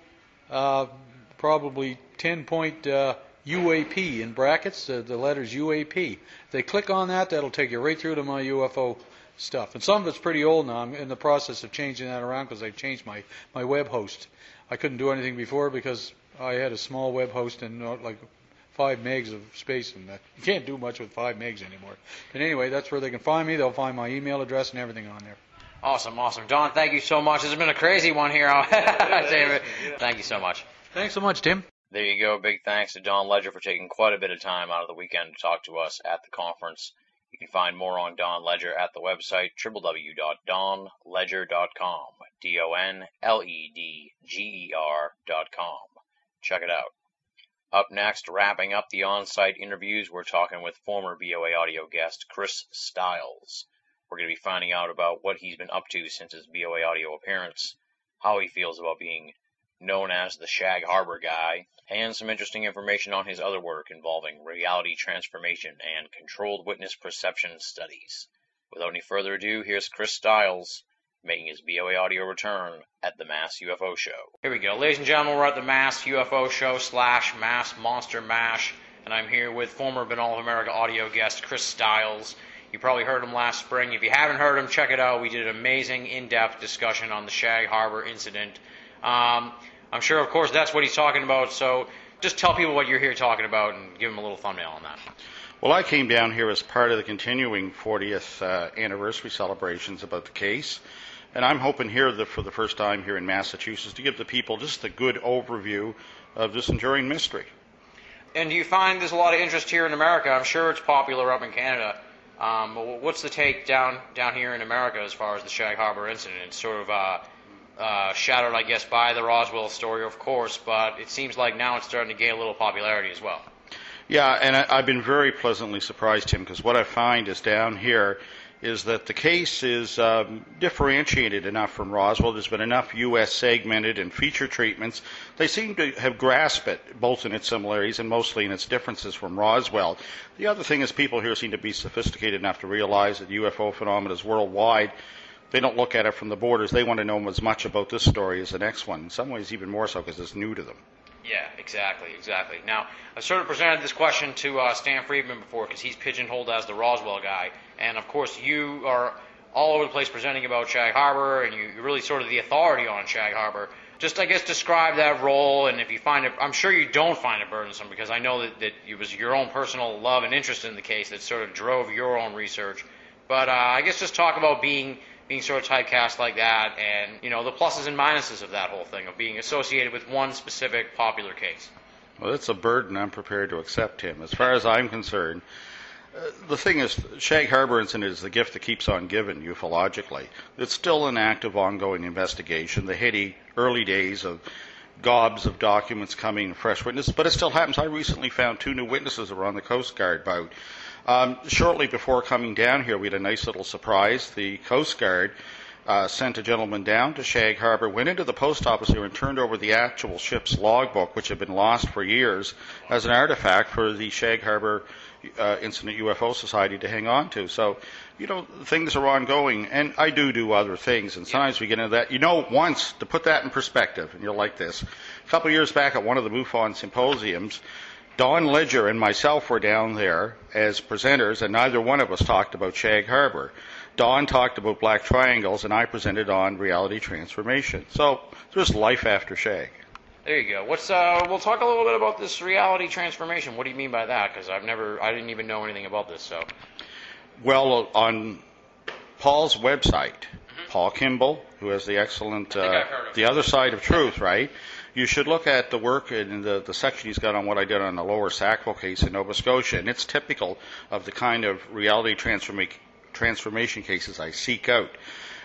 probably 10-point UAP in brackets, the letters UAP. If they click on that, that'll take you right through to my UFO stuff. And some of it's pretty old now. I'm in the process of changing that around because I've changed my web host. I couldn't do anything before because I had a small web host and like 5 megs of space, and you can't do much with 5 megs anymore. But anyway, that's where they can find me. They'll find my email address and everything on there.
Awesome. Don, thank you so much. This has been a crazy one here. Thank you so much.
Thanks so much, Tim.
There you go. Big thanks to Don Ledger for taking quite a bit of time out of the weekend to talk to us at the conference. You can find more on Don Ledger at the website www.donledger.com, DONLEDGER.com. Check it out. Up next, wrapping up the on-site interviews, we're talking with former BOA audio guest Chris Stiles. We're going to be finding out about what he's been up to since his BOA audio appearance, how he feels about being known as the Shag Harbor guy, and some interesting information on his other work involving reality transformation and controlled witness perception studies. Without any further ado, here's Chris Stiles making his BOA audio return at the Mass UFO Show.
Here we go. Ladies and gentlemen, we're at the Mass UFO Show / Mass Monster Mash, and I'm here with former Binnall of America audio guest Chris Stiles. You probably heard him last spring. If you haven't heard him, check it out. We did an amazing, in-depth discussion on the Shag Harbor incident. I'm sure, of course, that's what he's talking about, so just tell people what you're here talking about and give them a little thumbnail on that.
Well, I came down here as part of the continuing 40th anniversary celebrations about the case, and I'm hoping here for the first time here in Massachusetts to give the people just a good overview of this enduring mystery.
And do you find there's a lot of interest here in America? I'm sure it's popular up in Canada. What's the take down here in America as far as the Shag Harbor incident? It's sort of shadowed, I guess, by the Roswell story, of course, but it seems like now it's starting to gain a little popularity as well.
Yeah, and I've been very pleasantly surprised, Tim, because what I find is down here is that the case is differentiated enough from Roswell. There's been enough U.S. segmented and feature treatments. They seem to have grasped it, both in its similarities and mostly in its differences from Roswell. The other thing is people here seem to be sophisticated enough to realize that UFO phenomena is worldwide. They don't look at it from the borders. They want to know as much about this story as the next one. In some ways, even more so because it's new to them.
Yeah, exactly. Now, I sort of presented this question to Stan Friedman before because he's pigeonholed as the Roswell guy. And, of course, you are all over the place presenting about Shag Harbor, and you're really sort of the authority on Shag Harbor. Just, I guess, describe that role, and if you find it, I'm sure you don't find it burdensome because I know that it was your own personal love and interest in the case that sort of drove your own research. But I guess just talk about being sort of typecast like that and, the pluses and minuses of that whole thing, of being associated with one specific popular case.
Well, that's a burden I'm prepared to accept, Tim. As far as I'm concerned, the thing is, Shag Harbor incident is the gift that keeps on giving ufologically. It's still an active, ongoing investigation. The heady early days of gobs of documents coming, fresh witnesses, but it still happens. I recently found 2 new witnesses that were on the Coast Guard boat. Shortly before coming down here, we had a nice little surprise. The Coast Guard sent a gentleman down to Shag Harbor, went into the post office here and turned over the actual ship's logbook, which had been lost for years, as an artifact for the Shag Harbor Incident UFO Society to hang on to. So, things are ongoing, and I do other things, and sometimes we get into that. Once, to put that in perspective, and you'll like this, a couple of years back at one of the MUFON symposiums, Don Ledger and myself were down there as presenters, and neither one of us talked about Shag Harbor. Don talked about black triangles, and I presented on reality transformation. So there's life after Shag.
There you go. We'll talk a little bit about this reality transformation. What do you mean by that? Because I didn't even know anything about this. So,
well, on Paul's website, Paul Kimball, who has the excellent The Other Side of Truth, right? you should look at the work in the section he's got on what I did on the Lower Sackville case in Nova Scotia, and it's typical of the kind of reality transformation cases I seek out.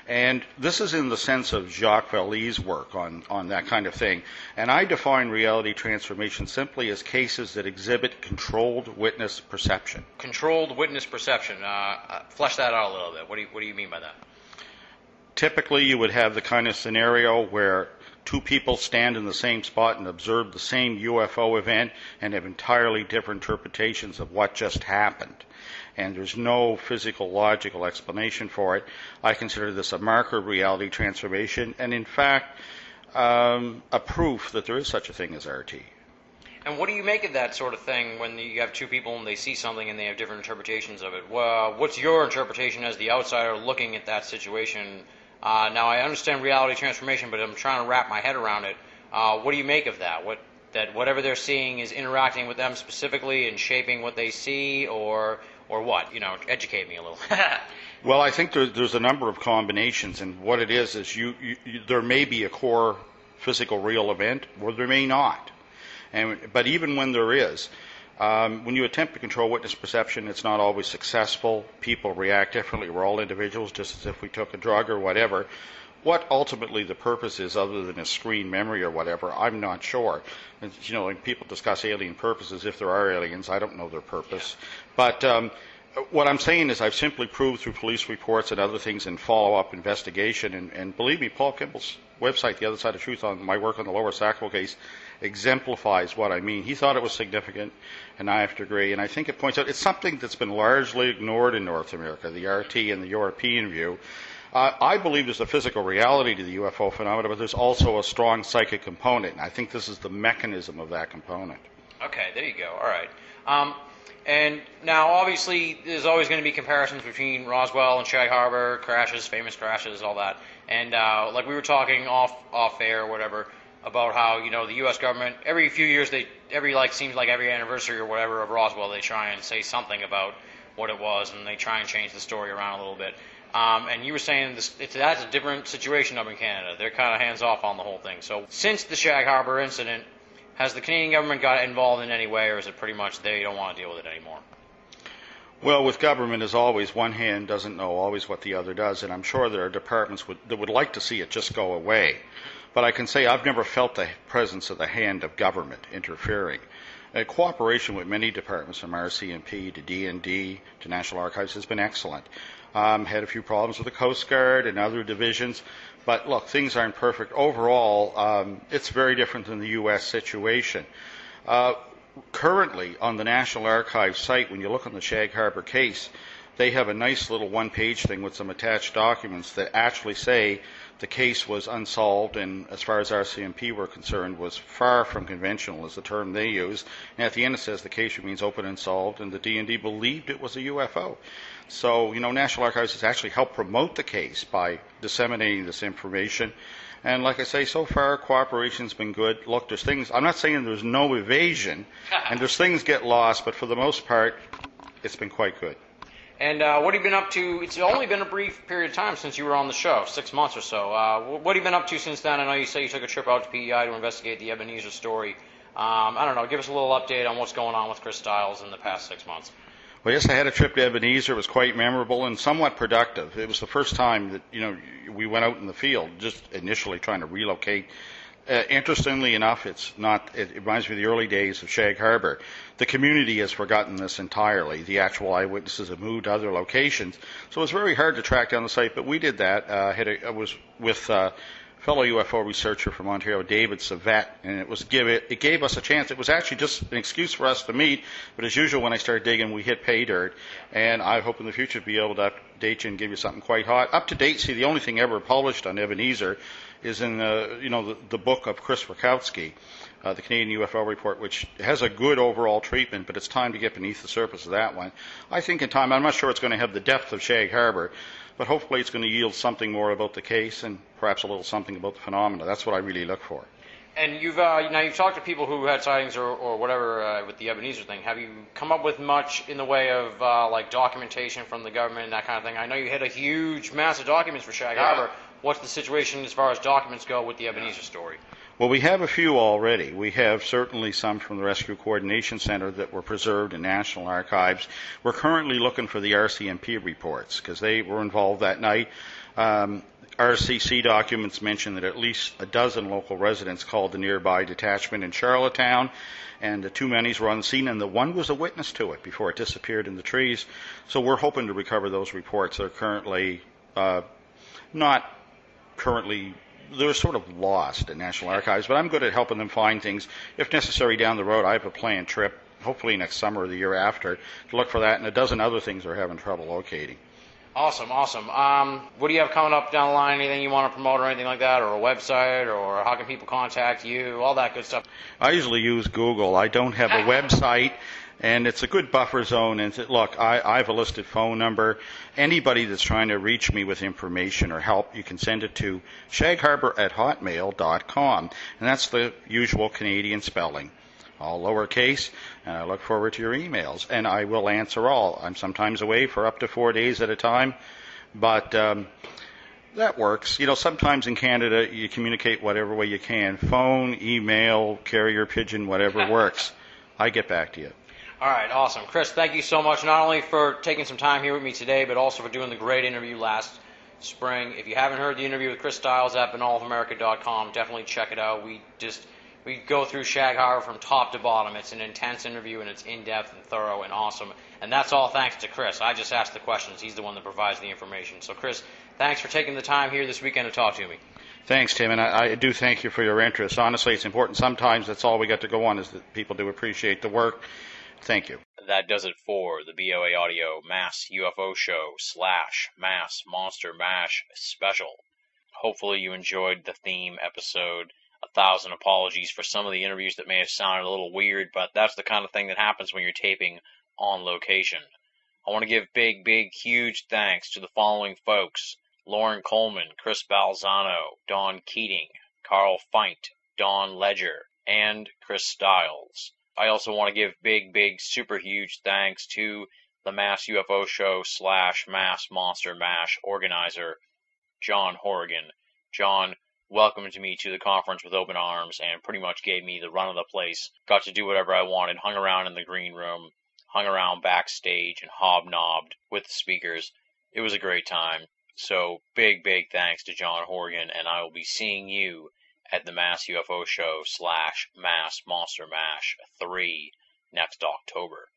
And this is in the sense of Jacques Vallée's work on that kind of thing. And I define reality transformation simply as cases that exhibit controlled witness perception.
Controlled witness perception. Flesh that out a little bit. What do you mean by that?
Typically, you would have the kind of scenario where two people stand in the same spot and observe the same UFO event and have entirely different interpretations of what just happened. And there's no physical, logical explanation for it. I consider this a marker of reality transformation, and in fact, a proof that there is such a thing as RT.
And what do you make of that sort of thing when you have two people and they see something and they have different interpretations of it? Well, what's your interpretation as the outsider looking at that situation? Now, I understand reality transformation, but I'm trying to wrap my head around it. What do you make of that? That whatever they're seeing is interacting with them specifically and shaping what they see, or what? Educate me a little.
Well, I think there's a number of combinations, and what it is there may be a core physical real event, or there may not. But even when there is, when you attempt to control witness perception, it's not always successful. People react differently. We're all individuals, just as if we took a drug or whatever. What ultimately the purpose is, other than a screen memory or whatever, I'm not sure. When people discuss alien purposes, if there are aliens, I don't know their purpose. But what I'm saying is I've simply proved through police reports and other things and follow-up investigation, and believe me, Paul Kimball's website, The Other Side of Truth, on my work on the Lower Sackville case, exemplifies what I mean. He thought it was significant, and I have to agree. And I think it points out it's something that's been largely ignored in North America, the RT and the European view. I believe there's a physical reality to the UFO phenomena, but there's also a strong psychic component. And I think this is the mechanism of that component.
Okay, there you go. All right. And now, obviously, there's always going to be comparisons between Roswell and Shag Harbor crashes, famous crashes, all that. And like we were talking off air or whatever about how the U.S. government every few years seems like every anniversary or whatever of Roswell they try and say something about what it was, and they try and change the story around a little bit. And you were saying that's a different situation up in Canada. They're kind of hands off on the whole thing. So since the Shag Harbor incident, has the Canadian government got involved in any way, or is it pretty much they don't want to deal with it anymore?
Well, with government, as always, one hand doesn't know always what the other does, and I'm sure there are departments that would like to see it just go away. But I can say I've never felt the presence of the hand of government interfering. Cooperation with many departments, from RCMP to D&D to National Archives, has been excellent. Had a few problems with the Coast Guard and other divisions, but look, things aren't perfect. Overall, it's very different than the U.S. situation. Currently, on the National Archives site, when you look on the Shag Harbor case, they have a nice little one-page thing with some attached documents that actually say the case was unsolved, and as far as RCMP were concerned, was far from conventional, is the term they use. And at the end it says the case remains open and solved, and the D&D believed it was a UFO. So, National Archives has actually helped promote the case by disseminating this information. And like I say, so far, cooperation's been good. Look, there's things, I'm not saying there's no evasion, and there's things get lost, but for the most part, it's been quite good.
And what have you been up to? It's only been a brief period of time since you were on the show, 6 months or so. What have you been up to since then? I know you say you took a trip out to PEI to investigate the Ebenezer story. I don't know, give us a little update on what's going on with Chris Stiles in the past 6 months.
Well, yes, I had a trip to Ebenezer. It was quite memorable and somewhat productive. It was the first time that, we went out in the field, just initially trying to relocate. Interestingly enough, it reminds me of the early days of Shag Harbor. The community has forgotten this entirely. The actual eyewitnesses have moved to other locations. So it was very hard to track down the site, but we did that. I was with fellow UFO researcher from Ontario, David Savet, and it gave us a chance. It was actually just an excuse for us to meet, but as usual, when I started digging, we hit pay dirt, and I hope in the future to be able to update you and give you something quite hot. Up to date, see, the only thing ever published on Ebenezer is in the book of Chris Rakowski, the Canadian UFO Report, which has a good overall treatment, but it's time to get beneath the surface of that one. I think in time, I'm not sure it's going to have the depth of Shag Harbor, but hopefully it's going to yield something more about the case and perhaps a little something about the phenomena. That's what I really look for.
And you've talked to people who had sightings or whatever with the Ebenezer thing. Have you come up with much in the way of like documentation from the government and that kind of thing? I know you had a huge, massive documents for Shag Harbor. What's the situation as far as documents go with the Ebenezer story?
Well, we have a few already. We have certainly some from the Rescue Coordination Center that were preserved in National Archives. We're currently looking for the RCMP reports because they were involved that night. RCC documents mention that at least a dozen local residents called the nearby detachment in Charlottetown, and the two minis were on the scene, and the one was a witness to it before it disappeared in the trees. So we're hoping to recover those reports. They're currently not currently, they're sort of lost in National Archives, but I'm good at helping them find things. If necessary down the road, I have a planned trip, hopefully next summer or the year after, to look for that and a dozen other things we're having trouble locating.
Awesome. What do you have coming up down the line? Anything you want to promote or anything like that, or a website, or how can people contact you, all that good stuff?
I usually use Google. I don't have a website, and it's a good buffer zone. And look, I have a listed phone number. Anybody that's trying to reach me with information or help, you can send it to shagharbor@hotmail.com, and that's the usual Canadian spelling, all lowercase, and I look forward to your emails, and I will answer all. I'm sometimes away for up to 4 days at a time, but that works. Sometimes in Canada you communicate whatever way you can, phone, email, carrier pigeon, whatever works. I get back to you.
All right, awesome. Chris, thank you so much, not only for taking some time here with me today, but also for doing the great interview last spring. If you haven't heard the interview with Chris Stiles at binnallofamerica.com, definitely check it out. We go through Shag Harbor from top to bottom. It's an intense interview, and it's in-depth and thorough and awesome. And that's all thanks to Chris. I just ask the questions. He's the one that provides the information. So, Chris, thanks for taking the time here this weekend to talk to me.
Thanks, Tim, and I do thank you for your interest. Honestly, it's important. Sometimes that's all we got to go on is that people do appreciate the work. Thank you.
That does it for the BOA Audio Mass UFO Show / Mass Monster Mash special. Hopefully you enjoyed the theme episode. 1,000 apologies for some of the interviews that may have sounded a little weird, but that's the kind of thing that happens when you're taping on location. I want to give big, huge thanks to the following folks: Lauren Coleman, Chris Balzano, Don Keating, Carl Feint, Don Ledger, and Chris Stiles. I also want to give big, super huge thanks to the Mass UFO Show / Mass Monster Mash organizer, John Horrigan. John welcomed me to the conference with open arms and pretty much gave me the run of the place. Got to do whatever I wanted, hung around in the green room, hung around backstage, and hobnobbed with the speakers. It was a great time. So big thanks to John Horrigan, and I will be seeing you at the Mass UFO Show / Mass Monster Mash 3 next October.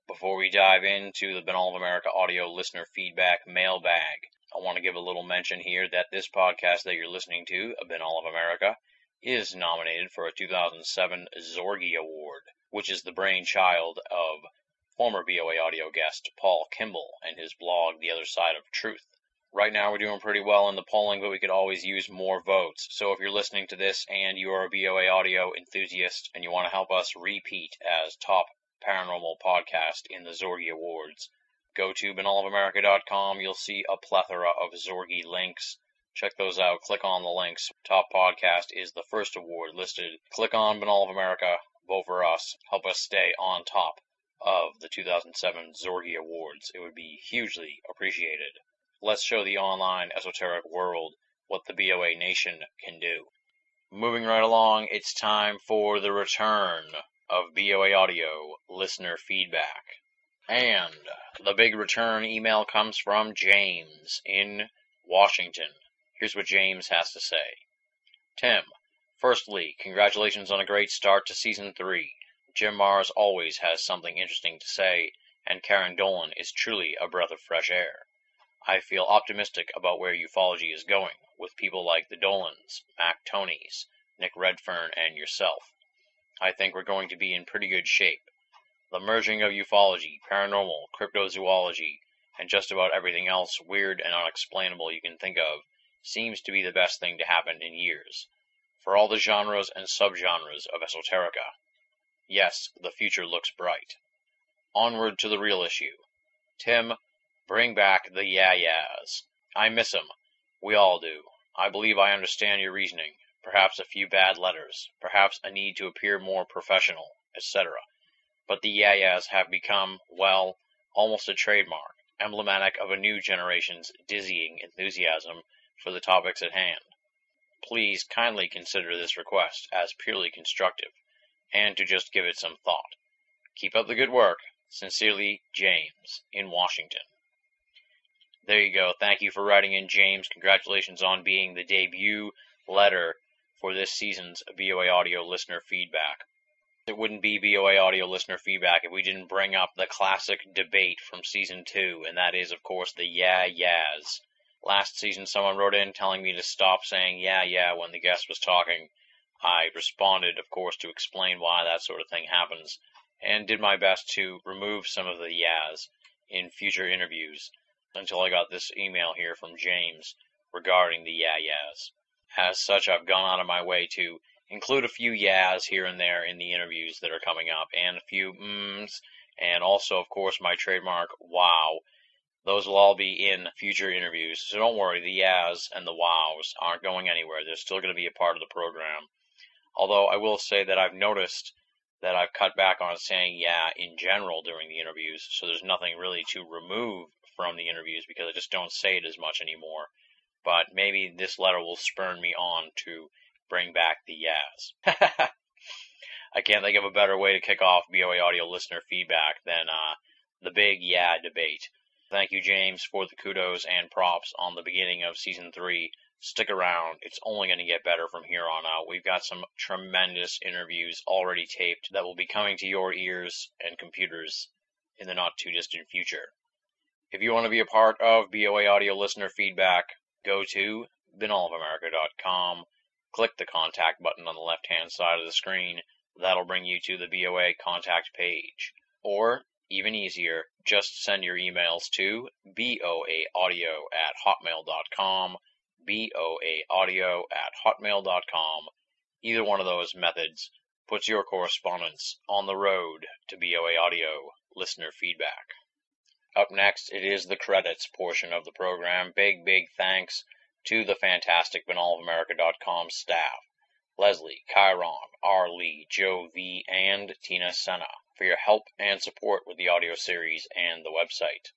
Before we dive into the Binnall of America audio listener feedback mailbag, I want to give a little mention here that this podcast that you're listening to, Binnall of America, is nominated for a 2007 Zorgie Award, which is the brainchild of former BOA audio guest Paul Kimball and his blog, The Other Side of Truth. Right now we're doing pretty well in the polling, but we could always use more votes. So if you're listening to this and you are a BOA audio enthusiast and you want to help us repeat as top paranormal podcast in the Zorgie Awards, go to binnallofamerica.com. You'll see a plethora of Zorgie links. Check those out. Click on the links. Top podcast is the first award listed. Click on Binnall of America. Vote for us. Help us stay on top of the 2007 Zorgie Awards. It would be hugely appreciated. Let's show the online esoteric world what the BOA Nation can do. Moving right along, it's time for the return of BOA Audio listener feedback. And the big return email comes from James in Washington. Here's what James has to say. Tim, firstly, congratulations on a great start to Season 3. Jim Mars always has something interesting to say, and Karen Dolan is truly a breath of fresh air. I feel optimistic about where ufology is going, with people like the Dolans, Mac Tonys, Nick Redfern, and yourself. I think we're going to be in pretty good shape. The merging of ufology, paranormal, cryptozoology, and just about everything else weird and unexplainable you can think of seems to be the best thing to happen in years, for all the genres and subgenres of esoterica. Yes, the future looks bright. Onward to the real issue. Tim, bring back the yeah-yeahs. I miss 'em. We all do. I believe I understand your reasoning. Perhaps a few bad letters. Perhaps a need to appear more professional, etc. But the yeah-yeahs have become, well, almost a trademark, emblematic of a new generation's dizzying enthusiasm for the topics at hand. please kindly consider this request as purely constructive, and to just give it some thought. Keep up the good work. Sincerely, James, in Washington. There you go. Thank you for writing in, James. Congratulations on being the debut letter for this season's BOA Audio listener feedback. It wouldn't be BOA Audio listener feedback if we didn't bring up the classic debate from Season 2, and that is, of course, the yeah-yeahs. Last season, someone wrote in telling me to stop saying yeah when the guest was talking. I responded, of course, to explain why that sort of thing happens, and did my best to remove some of the yeahs in future interviews until I got this email here from James regarding the yeah-yeahs. As such, I've gone out of my way to include a few yeahs here and there in the interviews that are coming up, and a few mms, and also, of course, my trademark wow. Those will all be in future interviews, so don't worry, the yeahs and the wows aren't going anywhere. They're still going to be a part of the program. Although I will say that I've noticed that I've cut back on saying yeah in general during the interviews, so there's nothing really to remove from the interviews because I just don't say it as much anymore. But maybe this letter will spur me on to bring back the yeahs. I can't think of a better way to kick off BOA Audio listener feedback than the big yeah debate. Thank you, James, for the kudos and props on the beginning of Season 3. Stick around. It's only going to get better from here on out. We've got some tremendous interviews already taped that will be coming to your ears and computers in the not-too-distant future. If you want to be a part of BOA Audio listener feedback, go to binnallofamerica.com, click the contact button on the left-hand side of the screen. That'll bring you to the BOA contact page. Or, even easier, just send your emails to boaaudio@hotmail.com, boaaudio@hotmail.com. Either one of those methods puts your correspondence on the road to BOA Audio listener feedback. Up next, it is the credits portion of the program. Big thanks to the fantastic BinnallofAmerica.com staff. Leslie, Chiron, R. Lee, Joe V., and Tina Senna for your help and support with the audio series and the website.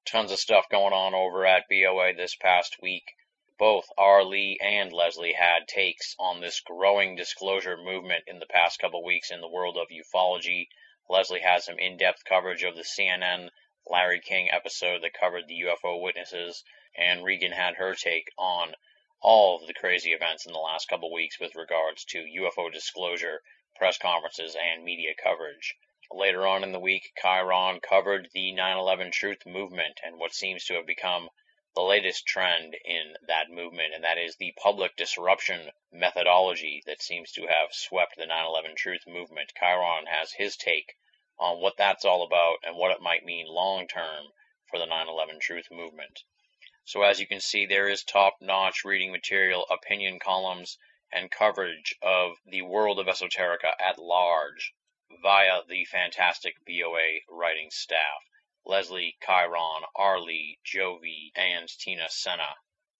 Tons of stuff going on over at BOA this past week. Both R. Lee and Leslie had takes on this growing disclosure movement in the past couple weeks in the world of ufology. Leslie had some in-depth coverage of the CNN Larry King episode that covered the UFO witnesses, and Regan had her take on all of the crazy events in the last couple weeks with regards to UFO disclosure, press conferences, and media coverage. Later on in the week, Chiron covered the 9/11 Truth movement and what seems to have become the latest trend in that movement, and that is the public disruption methodology that seems to have swept the 9/11 Truth movement. Chiron has his take on what that's all about and what it might mean long-term for the 9/11 Truth movement. So as you can see, there is top-notch reading material, opinion columns, and coverage of the world of esoterica at large via the fantastic BOA writing staff. Leslie, Chiron, R. Lee, Joe V., and Tina Senna.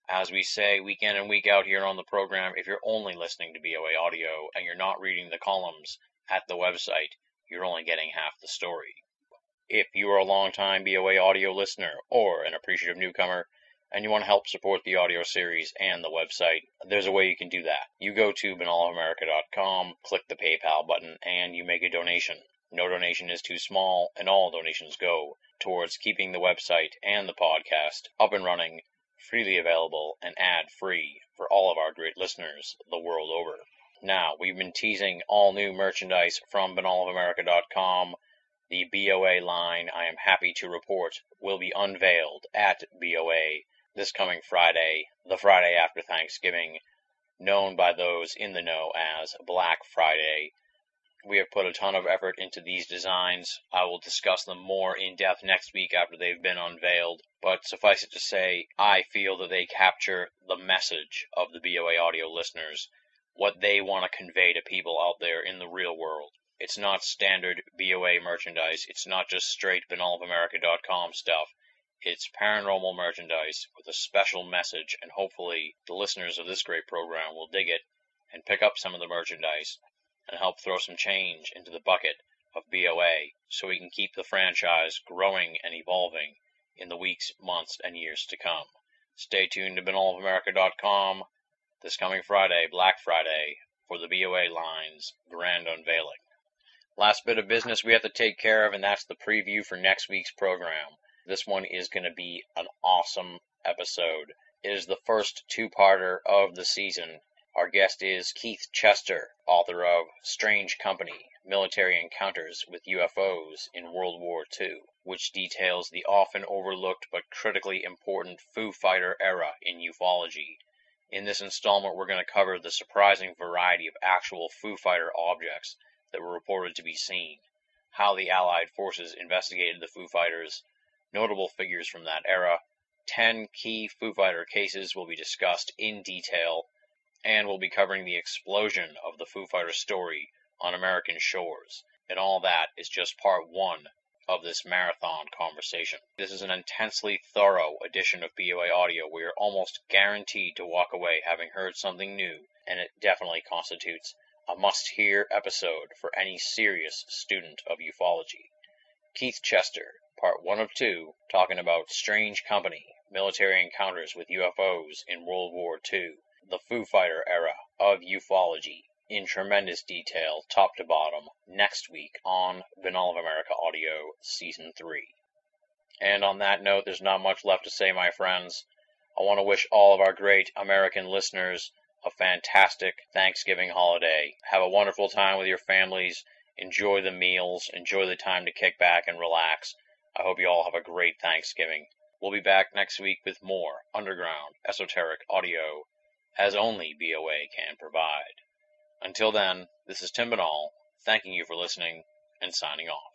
As we say week in and week out here on the program, if you're only listening to BOA Audio and you're not reading the columns at the website, you're only getting half the story. If you are a long-time BOA Audio listener or an appreciative newcomer and you want to help support the audio series and the website, there's a way you can do that. You go to binnallofamerica.com, click the PayPal button, and you make a donation. No donation is too small, and all donations go towards keeping the website and the podcast up and running, freely available, and ad-free for all of our great listeners the world over. Now, we've been teasing all new merchandise from binnallofamerica.com. The BOA line, I am happy to report, will be unveiled at BOA this coming Friday, the Friday after Thanksgiving, known by those in the know as Black Friday. We have put a ton of effort into these designs. I will discuss them more in depth next week after they've been unveiled, but suffice it to say, I feel that they capture the message of the BOA Audio listeners, what they want to convey to people out there in the real world. It's not standard BOA merchandise. It's not just straight binnallofamerica.com stuff. It's paranormal merchandise with a special message, and hopefully the listeners of this great program will dig it and pick up some of the merchandise and help throw some change into the bucket of BOA so we can keep the franchise growing and evolving in the weeks, months, and years to come. Stay tuned to binnallofamerica.com. this coming Friday, Black Friday, for the BOA line's grand unveiling. Last bit of business we have to take care of, and that's the preview for next week's program. This one is going to be an awesome episode. It is the first two-parter of the season. Our guest is Keith Chester, author of Strange Company, Military Encounters with UFOs in World War II, which details the often overlooked but critically important Foo Fighter era in ufology. In this installment, we're going to cover the surprising variety of actual Foo Fighter objects that were reported to be seen, how the Allied forces investigated the Foo Fighters, notable figures from that era, 10 key Foo Fighter cases will be discussed in detail, and we'll be covering the explosion of the Foo Fighter story on American shores. And all that is just part one of this marathon conversation. This is an intensely thorough edition of BOA Audio where you're almost guaranteed to walk away having heard something new, and it definitely constitutes a must-hear episode for any serious student of ufology. Keith Chester, part 1 of 2, talking about Strange Company, Military Encounters with UFOs in World War II, the Foo Fighter era of ufology, in tremendous detail, top to bottom, next week on Binnall of America Audio Season 3. And on that note, there's not much left to say, my friends. I want to wish all of our great American listeners a fantastic Thanksgiving holiday. Have a wonderful time with your families. Enjoy the meals. Enjoy the time to kick back and relax. I hope you all have a great Thanksgiving. We'll be back next week with more underground, esoteric audio, as only BOA can provide. Until then, this is Tim Binnall, thanking you for listening and signing off.